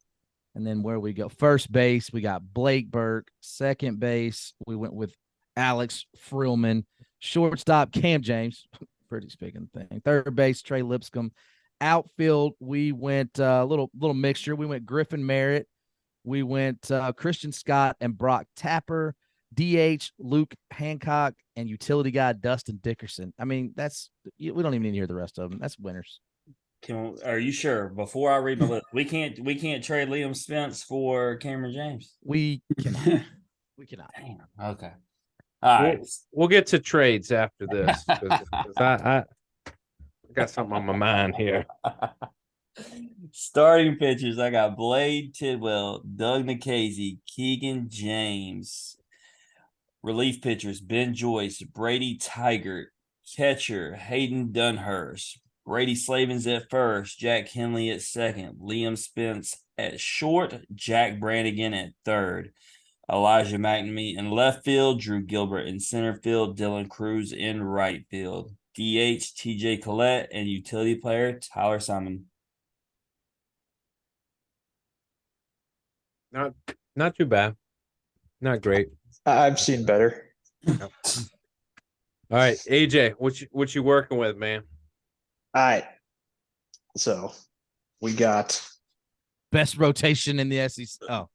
and then where we go. First base, we got Blake Burke. Second base, we went with Alex Frillman. Shortstop, Cam James. Pretty speaking thing. Third base, Trey Lipscomb. Outfield, we went a little mixture. We went Griffin Merritt. We went Christian Scott and Brock Tapper. DH, Luke Hancock, and utility guy Dustin Dickerson. I mean, we don't even need to hear the rest of them. That's winners. Are you sure? Before I read my list, we can't trade Liam Spence for Cameron James. We cannot. We cannot. Damn. Okay. All right. We'll get to trades after this. 'Cause I got something on my mind here. Starting pitchers, I got Blade Tidwell, Doug Nikhazy, Keegan James. Relief pitchers, Ben Joyce, Brady Tigert. Catcher, Hayden Dunhurst. Brady Slavens at first, Jack Henley at second, Liam Spence at short, Jack Brannigan at third, Elijah McNamee in left field, Drew Gilbert in center field, Dylan Cruz in right field, DH, TJ Collette, and utility player, Tyler Simon. Not too bad. Not great. I've seen better. All right, AJ, what you working with, man? All right. So we got Best rotation in the SEC. Oh,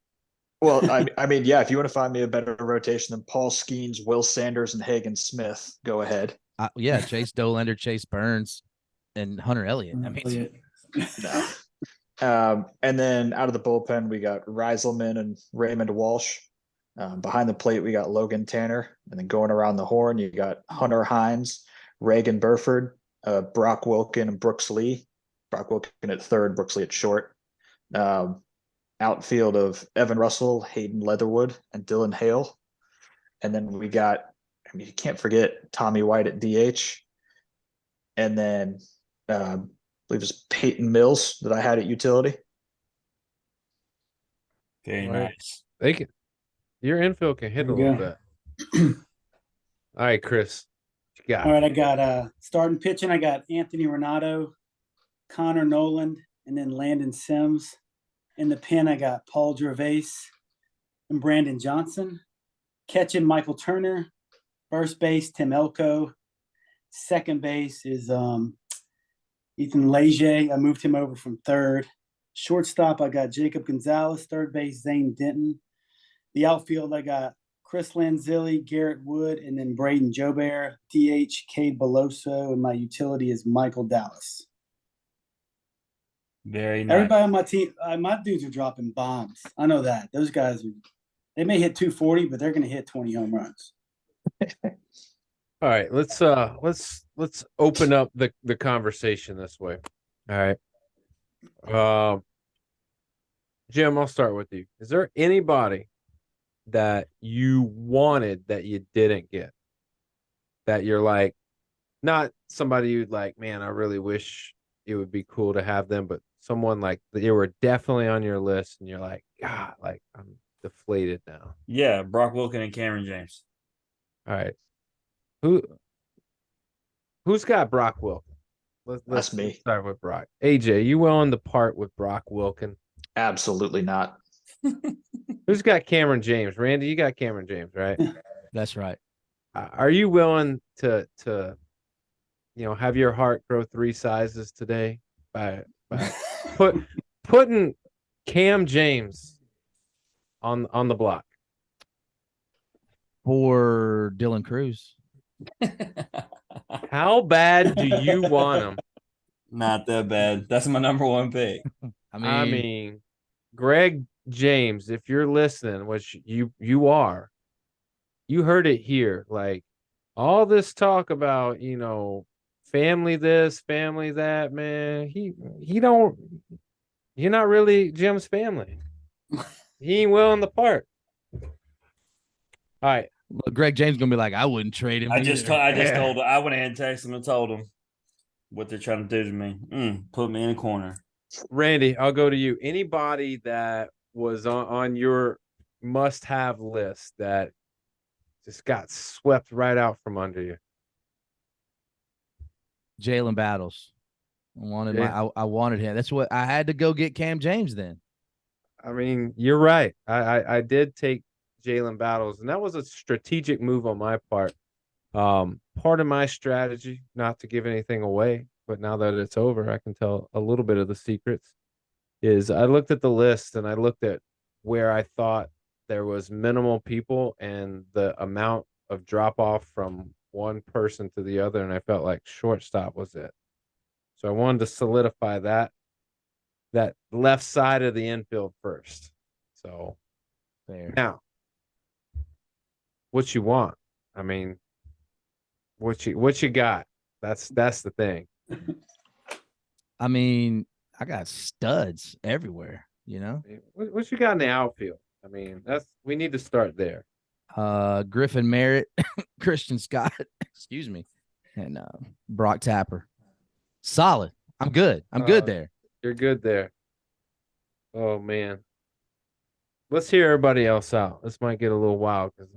well, I mean, yeah, if you want to find me a better rotation than Paul Skeens, Will Sanders, and Hagen Smith, go ahead. yeah, Chase Dolander, Chase Burns, and Hunter Elliott. I mean, no. And then out of the bullpen, we got Reiselman and Raymond Walsh. Behind the plate, we got Logan Tanner. And then going around the horn, you got Hunter Hines, Reagan Burford, Brock Wilkin, and Brooks Lee. Brock Wilkin at third, Brooks Lee at short. Outfield of Evan Russell, Hayden Leatherwood, and Dylan Hale. And then we got, I mean, you can't forget Tommy White at DH. And then I believe it was Peyton Mills that I had at utility. Very nice. Your infield can hit a little bit. All right, Chris. What you got? All right, I got starting pitching. I got Anthony Renato, Connor Noland, and then Landon Sims. In the pen, I got Paul Gervais and Brandon Johnson. Catching, Michael Turner. First base, Tim Elko. Second base is Ethan Leger. I moved him over from third. Shortstop, I got Jacob Gonzalez. Third base, Zane Denton. The outfield, I got Chris Lanzilli, Garrett Wood, and then Braden Jobert. DH, Cade Beloso, and my utility is Michael Dallas. Very nice. Everybody on my team, my dudes are dropping bombs. I know that. Those guys they may hit 240, but they're going to hit 20 home runs. All right, let's open up the conversation this way. All right. Jim, I'll start with you. Is there anybody that you wanted that you didn't get? That you're like, not somebody you'd like, man, I really wish it would be cool to have them, but someone like they were definitely on your list and you're like, God, like I'm deflated now. Yeah, Brock Wilkin and Cameron James. All right. Who's got Brock Wilkin? That's me. Let's start with Brock. AJ, you willing to part with Brock Wilkin? Absolutely not. Who's got Cameron James? Randy, you got Cameron James, right? that's right. Are you willing to have your heart grow 3 sizes today by putting Cam James on the block For Dylan Cruz. How bad do you want him? Not that bad. That's my number 1 pick. I mean, Greg James, if you're listening, which you are, you heard it here. Like all this talk about, family this, family that, man. He don't. You're not really Jim's family. He ain't willing to part. All right. Look, Greg James gonna be like, I wouldn't trade him. I just Yeah. told him. I went ahead and texted him and told him what they're trying to do to me. Put me in a corner. Randy, I'll go to you. Anybody that was on your must-have list that just got swept right out from under you? Jalen Battles. I wanted him. That's what I had to go get Cam James then. I mean, you're right. I did take Jalen Battles, and that was a strategic move on my part. Part of my strategy, not to give anything away, but now that it's over, I can tell a little bit of the secrets, is I looked at the list and I looked at where I thought there was minimal people and the amount of drop off from one person to the other, and I felt like shortstop was it. So I wanted to solidify that left side of the infield first. So Fair. now, what you want? I mean, what you got? That's the thing. I mean, I got studs everywhere, What you got in the outfield? I mean, we need to start there. Griffin Merritt, Christian Scott, excuse me, and Brock Tapper. Solid. I'm good. I'm good there. You're good there. Oh man. Let's hear everybody else out. This might get a little wild because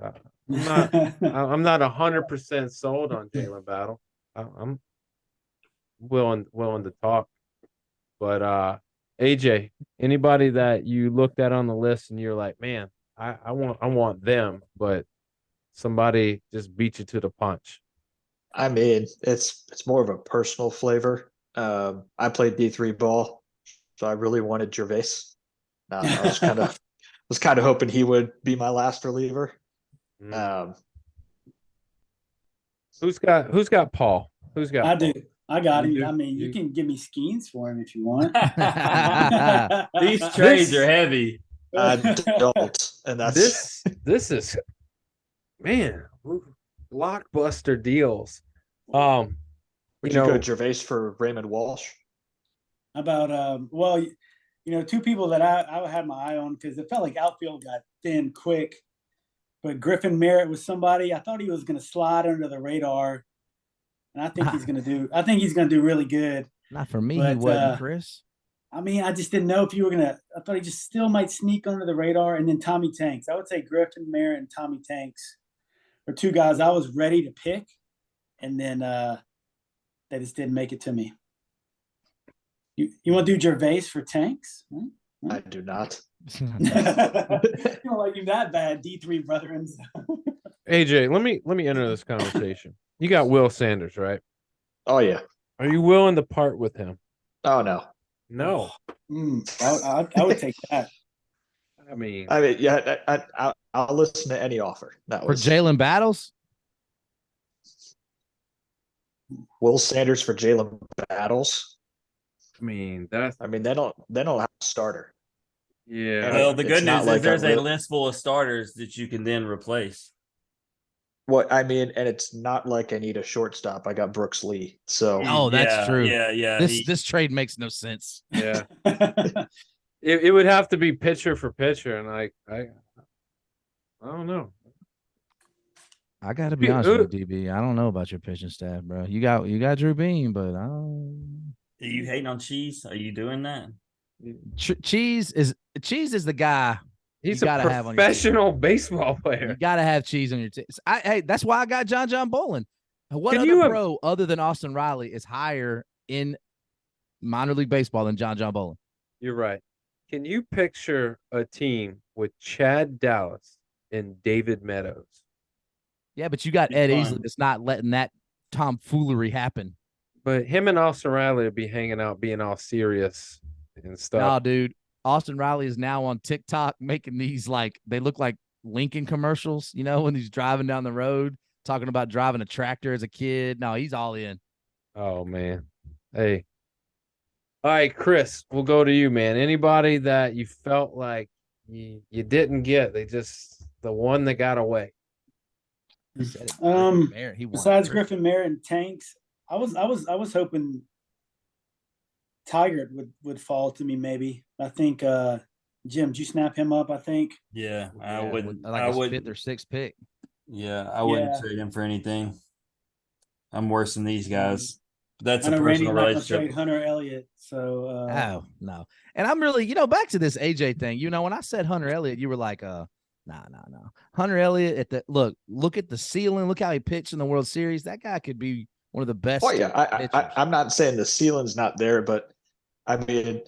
I'm not 100% sold on Jalen Battle. I'm willing to talk. But AJ, anybody that you looked at on the list and you're like, man, I want them, but somebody just beat you to the punch. I mean, it's more of a personal flavor. I played D3 ball, so I really wanted Gervais. I was kind of hoping he would be my last reliever. Who's got Paul? Who's got I Paul? do. I got him. do? I mean, you can give me Skeens for him if you want. These trades are heavy. I don't, and that's this is, man, blockbuster deals. Would you go Gervais for Raymond Walsh? About well, two people that I had my eye on because it felt like outfield got thin quick. But Griffin Merritt was somebody I thought he was going to slide under the radar, and I think he's going to do really good. Not for me, he wasn't, Chris. I mean, I just didn't know if you were gonna. I thought he just still might sneak under the radar, and then Tommy Tanks. I would say Griffin Merritt and Tommy Tanks are two guys I was ready to pick, and then they just didn't make it to me. You want to do Gervais for Tanks? I do not. You don't like him that bad, D3 brethren. AJ, let me enter this conversation. You got Will Sanders, right? Oh yeah. Are you willing to part with him? Oh no. No. I would take that. I mean, yeah, I'll listen to any offer. For Jalen Battles? Will Sanders for Jalen Battles. they don't they don't have a starter. Yeah. Well, the good news is there's a a list full of starters that you can then replace. What I mean, and it's not like I need a shortstop. I got Brooks Lee. So Oh, that's true. Yeah. This trade makes no sense. Yeah. It would have to be pitcher for pitcher, and I don't know. I gotta be honest with you, DB. I don't know about your pitching staff, bro. You got Drew Beam, but I don't. Are you hating on Cheese? Are you doing that? Cheese is the guy. He's you a gotta have on your professional baseball player. You gotta have Cheese on your team. Hey, that's why I got John Bolin. What Can other you pro other than Austin Riley is higher in minor league baseball than John Bolin? You're right. Can you picture a team with Chad Dallas and David Meadows? Yeah, but you got Ed Easley that's not letting that tomfoolery happen. But him and Austin Riley would be hanging out, being all serious and stuff. No, dude. Austin Riley is now on TikTok making these they look like Lincoln commercials, when he's driving down the road, talking about driving a tractor as a kid. No, he's all in. Oh, man. Hey. All right, Chris, we'll go to you, man. Anybody that you felt like you didn't get, the one that got away? He said it. Merritt, he won. Besides Griffin, Merritt, and Tanks, I was hoping Tigert would fall to me. Maybe I think Jim, did you snap him up? I think. Yeah, I Yeah, wouldn't. like I his would. 5th or 6th pick. Yeah, I wouldn't trade him for anything. I'm worse than these guys. That's I a know Randy's personal not going to relationship. trade Hunter Elliott. So Oh no, and I'm really, back to this AJ thing. When I said Hunter Elliott, you were like, no. Hunter Elliott at the look at the ceiling. Look how he pitched in the World Series. That guy could be one of the best. Oh yeah, I'm not saying the ceiling's not there, but I mean,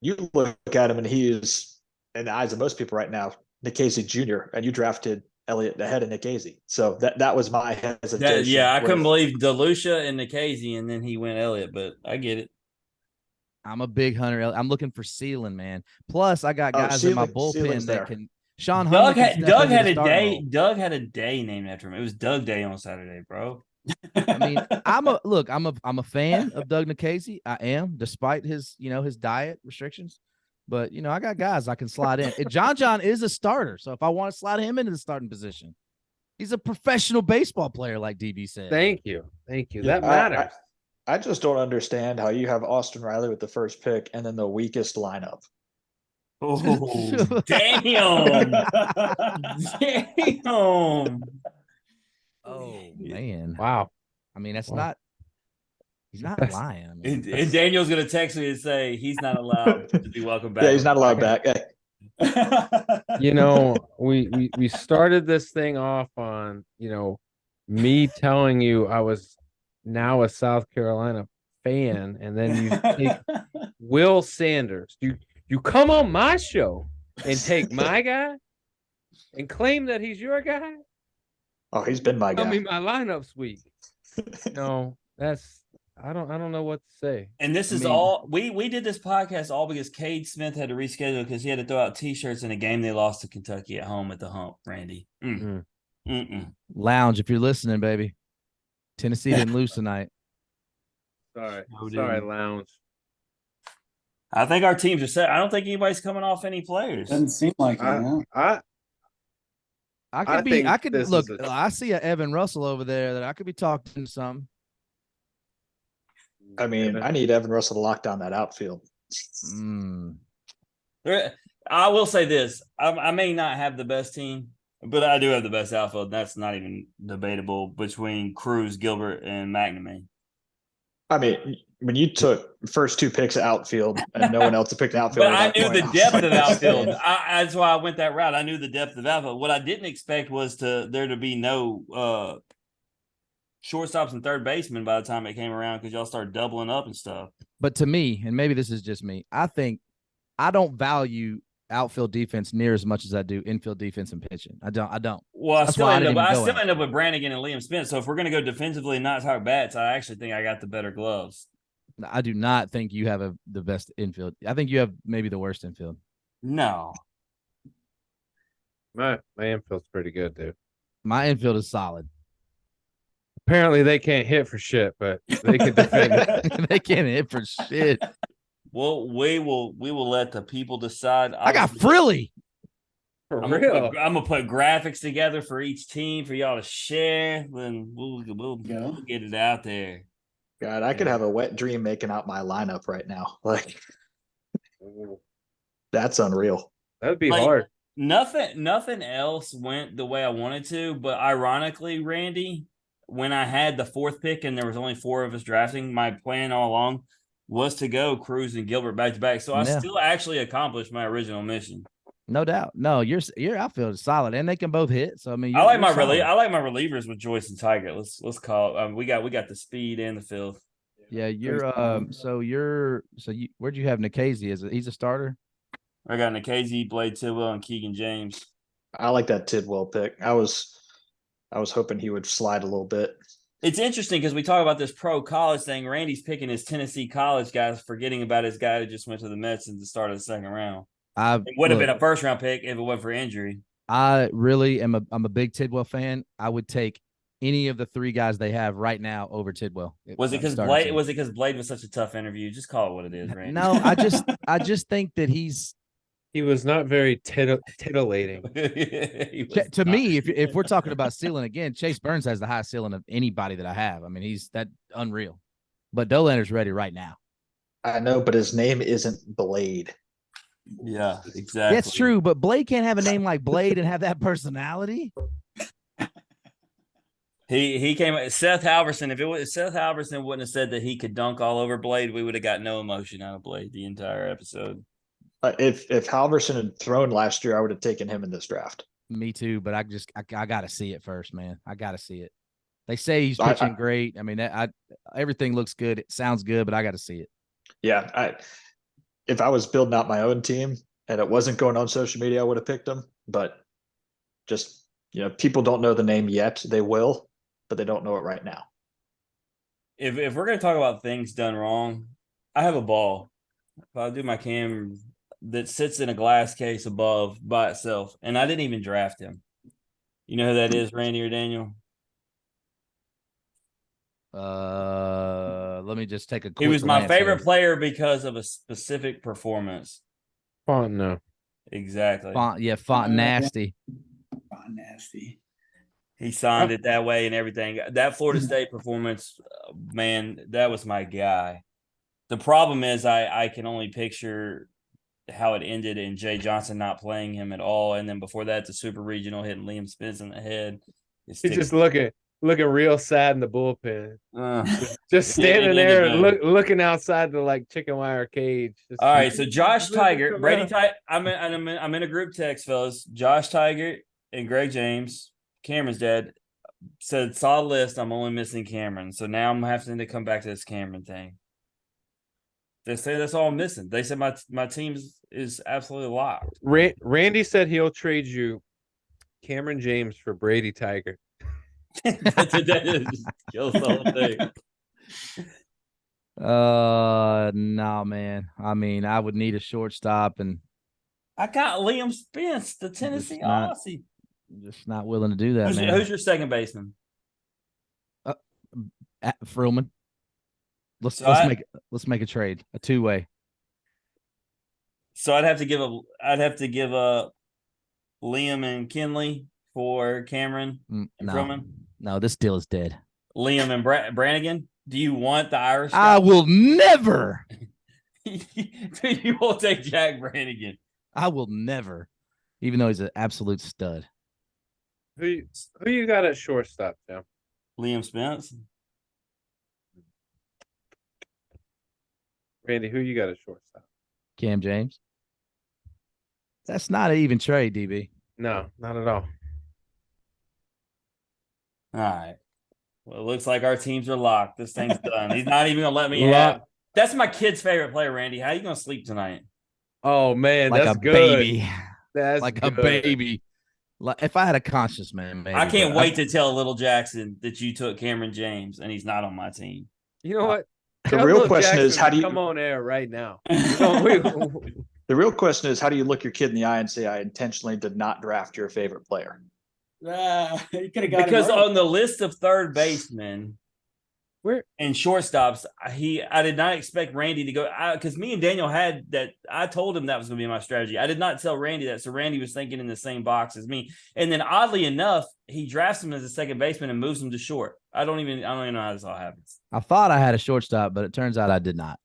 you look at him and he is, in the eyes of most people right now, Nikhazy Jr. and you drafted Elliott ahead of Nikhazy. So that was my hesitation. I couldn't believe DeLucia and Nikhazy, and then he went Elliott, but I get it. I'm a big Hunter Elliott. I'm looking for ceiling, man. Plus, I got guys in my bullpen that can. Sean Doug had a day. Role. Doug had a day named after him. It was Doug Day on Saturday, bro. I mean, I'm a fan of Doug Nikhazy. I am, despite his diet restrictions. But I got guys I can slide in. John is a starter, so if I want to slide him into the starting position, he's a professional baseball player, like DB said. Thank you. That matters. I just don't understand how you have Austin Riley with the first pick and then the weakest lineup. Oh, damn. Damn. Oh, man. Wow. I mean, he's not lying. I mean, and Daniel's going to text me and say he's not allowed to be welcome back. Yeah, he's not allowed back. Hey. We started this thing off on, me telling you I was now a South Carolina fan, and then you take Will Sanders. You come on my show and take my guy and claim that he's your guy. Oh, he's been my guy. Tell me my lineup's weak. No, I don't know what to say. And this is all we did this podcast all because Cade Smith had to reschedule because he had to throw out T-shirts in a game they lost to Kentucky at home at the Hump. Randy, Lounge, if you're listening, baby. Tennessee didn't lose tonight. Sorry, Lounge. I think our teams are set. I don't think anybody's coming off any players. Doesn't seem like it. I could look. I see a Evan Russell over there that I could be talking to something. I mean, I need Evan Russell to lock down that outfield. I will say this: I may not have the best team, but I do have the best outfield. That's not even debatable between Cruz, Gilbert, and McNamee. I mean, when you took first 2 picks of outfield and no one else had picked an outfield, but I knew the depth of outfield. That's why I went that route. I knew the depth of outfield. What I didn't expect was there to be no shortstops and third baseman by the time it came around because y'all started doubling up and stuff. But to me, and maybe this is just me, I think I don't value outfield defense near as much as I do infield defense and pitching. I don't. Well, I still end up with Brannigan and Liam Spence. So if we're going to go defensively and not talk bats, I actually think I got the better gloves. I do not think you have the best infield. I think you have maybe the worst infield. No. My infield's pretty good, dude. My infield is solid. Apparently they can't hit for shit, but they can defend. They can't hit for shit. Well, we will let the people decide. I got Frilly. For I'm real. Gonna put graphics together for each team for y'all to share. Then we'll get it out there. God, I could have a wet dream making out my lineup right now. Like, that's unreal. That'd be hard. Nothing else went the way I wanted to, but ironically, Randy, when I had the 4th pick and there was only 4 of us drafting, my plan all along was to go Cruz and Gilbert back to back. So I still actually accomplished my original mission. No doubt. No, your outfield is solid, and they can both hit. So I mean, I like my relievers with Joyce and Tiger. Let's call it. We got the speed and the field. Yeah, where'd you have Nikhazy? He's a starter? I got Nikhazy, Blade Tidwell, and Keegan James. I like that Tidwell pick. I was hoping he would slide a little bit. It's interesting because we talk about this pro college thing. Randy's picking his Tennessee college guys, forgetting about his guy who just went to the Mets at the start of the 2nd round. It would have been a 1st round pick if it wasn't for injury. I really am I'm a big Tidwell fan. I would take any of the 3 guys they have right now over Tidwell. Was it because Blade was such a tough interview? Just call it what it is, Randy. No, I just think that he's He was not very titillating. To me, if we're talking about ceiling again, Chase Burns has the highest ceiling of anybody that I have. I mean, he's that unreal. But Dolander's ready right now. I know, but his name isn't Blade. Yeah, exactly. That's true, but Blade can't have a name like Blade and have that personality. He came Seth Halverson. If it was Seth Halverson wouldn't have said that he could dunk all over Blade, we would have got no emotion out of Blade the entire episode. If Halverson had thrown last year, I would have taken him in this draft. Me too, but I got to see it first, man. I got to see it. They say he's pitching great. I mean, everything looks good. It sounds good, but I got to see it. Yeah, if I was building out my own team and it wasn't going on social media, I would have picked him. But just, people don't know the name yet. They will, but they don't know it right now. If we're going to talk about things done wrong, I have a ball. If I do my cam that sits in a glass case above by itself, and I didn't even draft him. You know who that is, Randy or Daniel? Let me just take a quick He was my favorite here. player because of a specific performance. No. Exactly. Font nasty. Font nasty. He signed it that way and everything. That Florida State performance, man, that was my guy. The problem is I can only picture how it ended and Jay Johnson not playing him at all. And then before that, the Super Regional hitting Liam Spence in the head. He's just looking real sad in the bullpen. Just standing Yeah, there looking outside the chicken wire cage. All right, so Josh Tiger, Brady Tiger. I'm in a group text, fellas. Josh Tiger and Greg James, Cameron's dad, said solid list. I'm only missing Cameron, so now I'm having to come back to this Cameron thing. They say that's all I'm missing. They said my team is absolutely locked. Randy said he'll trade you Cameron James for Brady Tiger. That kills the whole thing. No, man. I mean, I would need a shortstop, and I got Liam Spence, the Tennessee Aussie. Just not willing to do that, man. Who's your second baseman? Frillman. Let's make a trade, a two-way. So I'd have to give a Liam and Kinley for Cameron and Frillman. No, this deal is dead. Liam and Brannigan. Do you want the Irish guy? I will never. You won't take Jack Brannigan. I will never, even though he's an absolute stud. Who you got at shortstop, Tim? Liam Spence. Randy, who you got at shortstop? Cam James. That's not an even trade, DB. No, not at all. All right. Well, it looks like our teams are locked. This thing's done. He's not even gonna let me have. That's my kid's favorite player, Randy. How are you gonna sleep tonight? Oh man, like that's a good. Baby. That's like good. A baby. Like if I had a conscience, man. Maybe, I can't wait to tell Little Jackson that you took Cameron James and he's not on my team. You know what? The real question is, how do you come on air right now? The real question is, how do you look your kid in the eye and say, I intentionally did not draft your favorite player? You could have got because on the list of third basemen and shortstops, I did not expect Randy to go because me and Daniel had that. I told him that was going to be my strategy. I did not tell Randy that, so Randy was thinking in the same box as me. And then oddly enough, he drafts him as a second baseman and moves him to short. I don't even know how this all happens. I thought I had a shortstop, but it turns out I did not.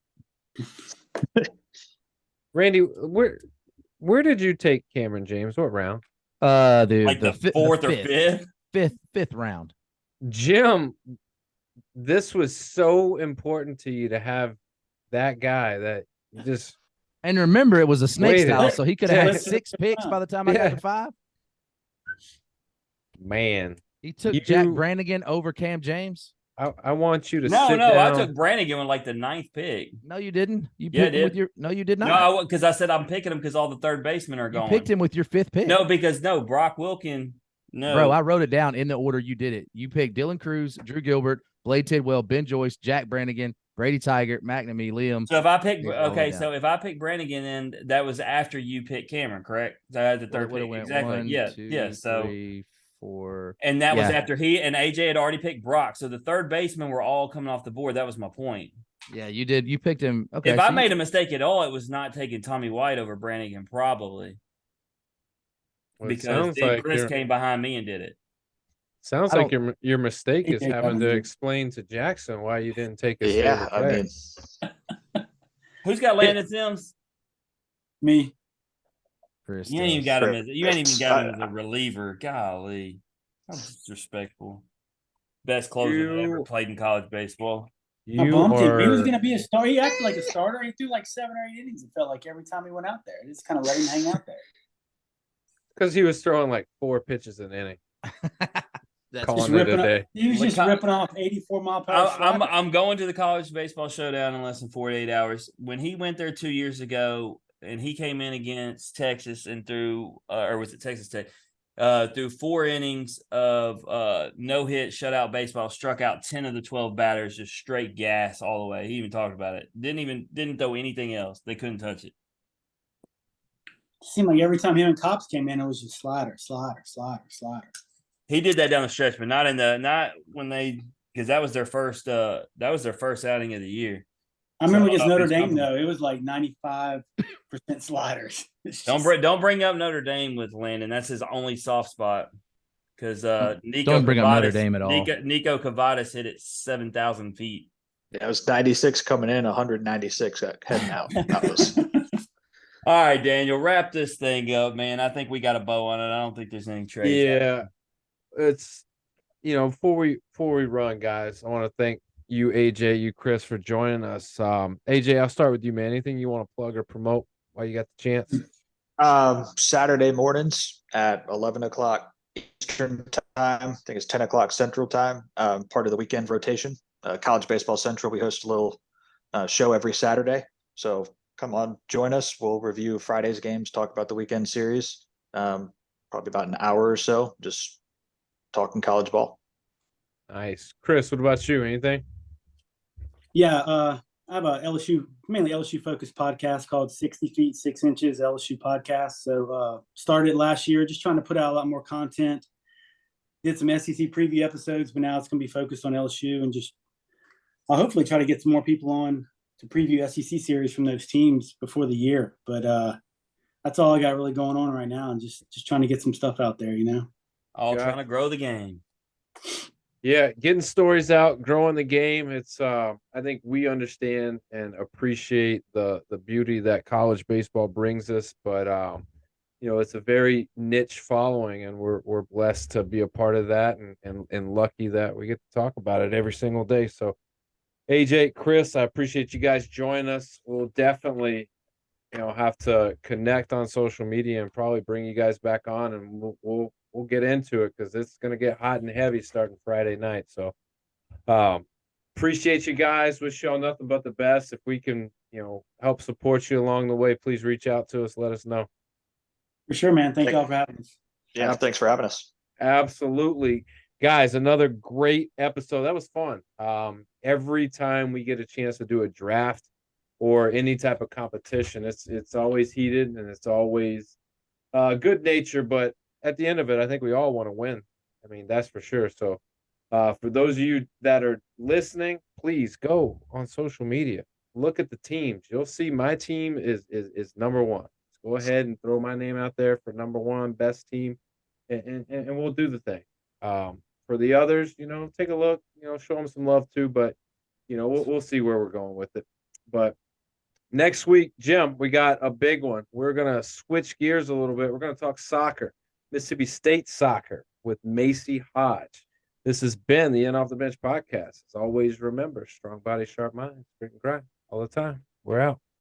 Randy, where did you take Cameron James? What round? The fourth or fifth round. Jim, this was so important to you to have that guy that you just. And remember, it was a snake style, so he could have had 6 picks by the time I got to 5. Man, he took Jack Brannigan over Cam James. I want you to No, sit down. I took Brannigan with like the 9th pick. No, you didn't. You picked him with your. No, you did not. No, because I said I'm picking him because all the third basemen are going. You picked him with your 5th pick. No, because Brock Wilkin. No, bro, I wrote it down in the order you did it. You picked Dylan Cruz, Drew Gilbert, Blade Tidwell, Ben Joyce, Jack Brannigan, Brady Tiger, McNamee, Liam. So if I pick, if I pick Brannigan, then that was after you picked Cameron, correct? So I had the third pick. Exactly. 1, 2, So 3, 4. And that was after he and AJ had already picked Brock. So the third basemen were all coming off the board. That was my point. Yeah, you did. You picked him. Okay. If I made a mistake at all, it was not taking Tommy White over Brannigan, probably. Well, it Because sounds then like Chris came behind me and did it. Sounds I like don't- your mistake is AJ got having him to there. explain to Jackson why you didn't take his Yeah, favorite I player. mean, Who's got Landon Sims? Me. Chris You ain't even does. got him as I- a reliever. Golly. How disrespectful. Best closer that ever played in college baseball. I You bumped him. He was are going to be a star. He acted like a starter. He threw like 7 or 8 innings. It felt like every time he went out there. I just kind of let him hang out there. because he was throwing like 4 pitches an inning. That's Calling it a day. He was just ripping off 84-mile-per-hour sliders. I'm going to the college baseball showdown in less than 48 hours. When he went there 2 years ago, and he came in against Texas and threw, or was it Texas Tech? Through 4 innings of no hit shutout baseball, struck out 10 of the 12 batters, just straight gas all the way. He even talked about it. Didn't throw anything else. They couldn't touch it. Seemed like every time him and Cops came in, it was just slider. He did that down the stretch, but not when they, because that was their first outing of the year. I remember So, against Notre Dame though, it was like 95% sliders. Don't bring up Notre Dame with Landon. That's his only soft spot. Because Nico Don't bring up Notre Cavadas, Dame at all. Nico Cavadas hit it 7,000 feet. Yeah, it was 96 coming in, 196 heading out. That was All right, Daniel, wrap this thing up, man. I think we got a bow on it. I don't think there's any trades. Yeah, it's before we run, guys, I want to thank you, AJ, you, Chris, for joining us. AJ, I'll start with you, man. Anything you want to plug or promote while you got the chance? Saturday mornings at 11 o'clock Eastern time. I think it's 10 o'clock Central time. Part of the weekend rotation. College Baseball Central, we host a little show every Saturday. So come on, join us. We'll review Friday's games, talk about the weekend series. Probably about an hour or so, just talking college ball. Nice. Chris, what about you? Anything? Yeah, I have a mainly LSU focused podcast called 60 Feet 6 Inches LSU Podcast. So started last year, just trying to put out a lot more content. Did some SEC preview episodes, but now it's going to be focused on LSU and just I'll hopefully try to get some more people on to preview SEC series from those teams before the year. But that's all I got really going on right now, and just trying to get some stuff out there, All trying to grow the game. Yeah, getting stories out, growing the game. It's I think we understand and appreciate the beauty that college baseball brings us, but it's a very niche following, and we're blessed to be a part of that, and lucky that we get to talk about it every single day. So AJ, Chris, I appreciate you guys joining us. We'll definitely have to connect on social media and probably bring you guys back on, and we'll get into it because it's going to get hot and heavy starting Friday night. So appreciate you guys. Wish y'all nothing but the best. If we can help support you along the way, please reach out to us. Let us know. For sure, man. Thank y'all for having us. Yeah, thanks for having us. Absolutely. Guys, another great episode. That was fun. Every time we get a chance to do a draft or any type of competition, it's always heated and it's always good nature, but at the end of it, I think we all want to win. I mean, that's for sure. So for those of you that are listening, please go on social media. Look at the teams. You'll see my team is number one. Let's go ahead and throw my name out there for number one, best team, and we'll do the thing. For the others, take a look, show them some love too, but we'll see where we're going with it. But next week, Jim, we got a big one. We're going to switch gears a little bit. We're going to talk soccer, Mississippi State soccer with Macy Hodge. This has been the Off the Bench podcast. As always, remember, strong body, sharp mind, grit and grind all the time. We're out.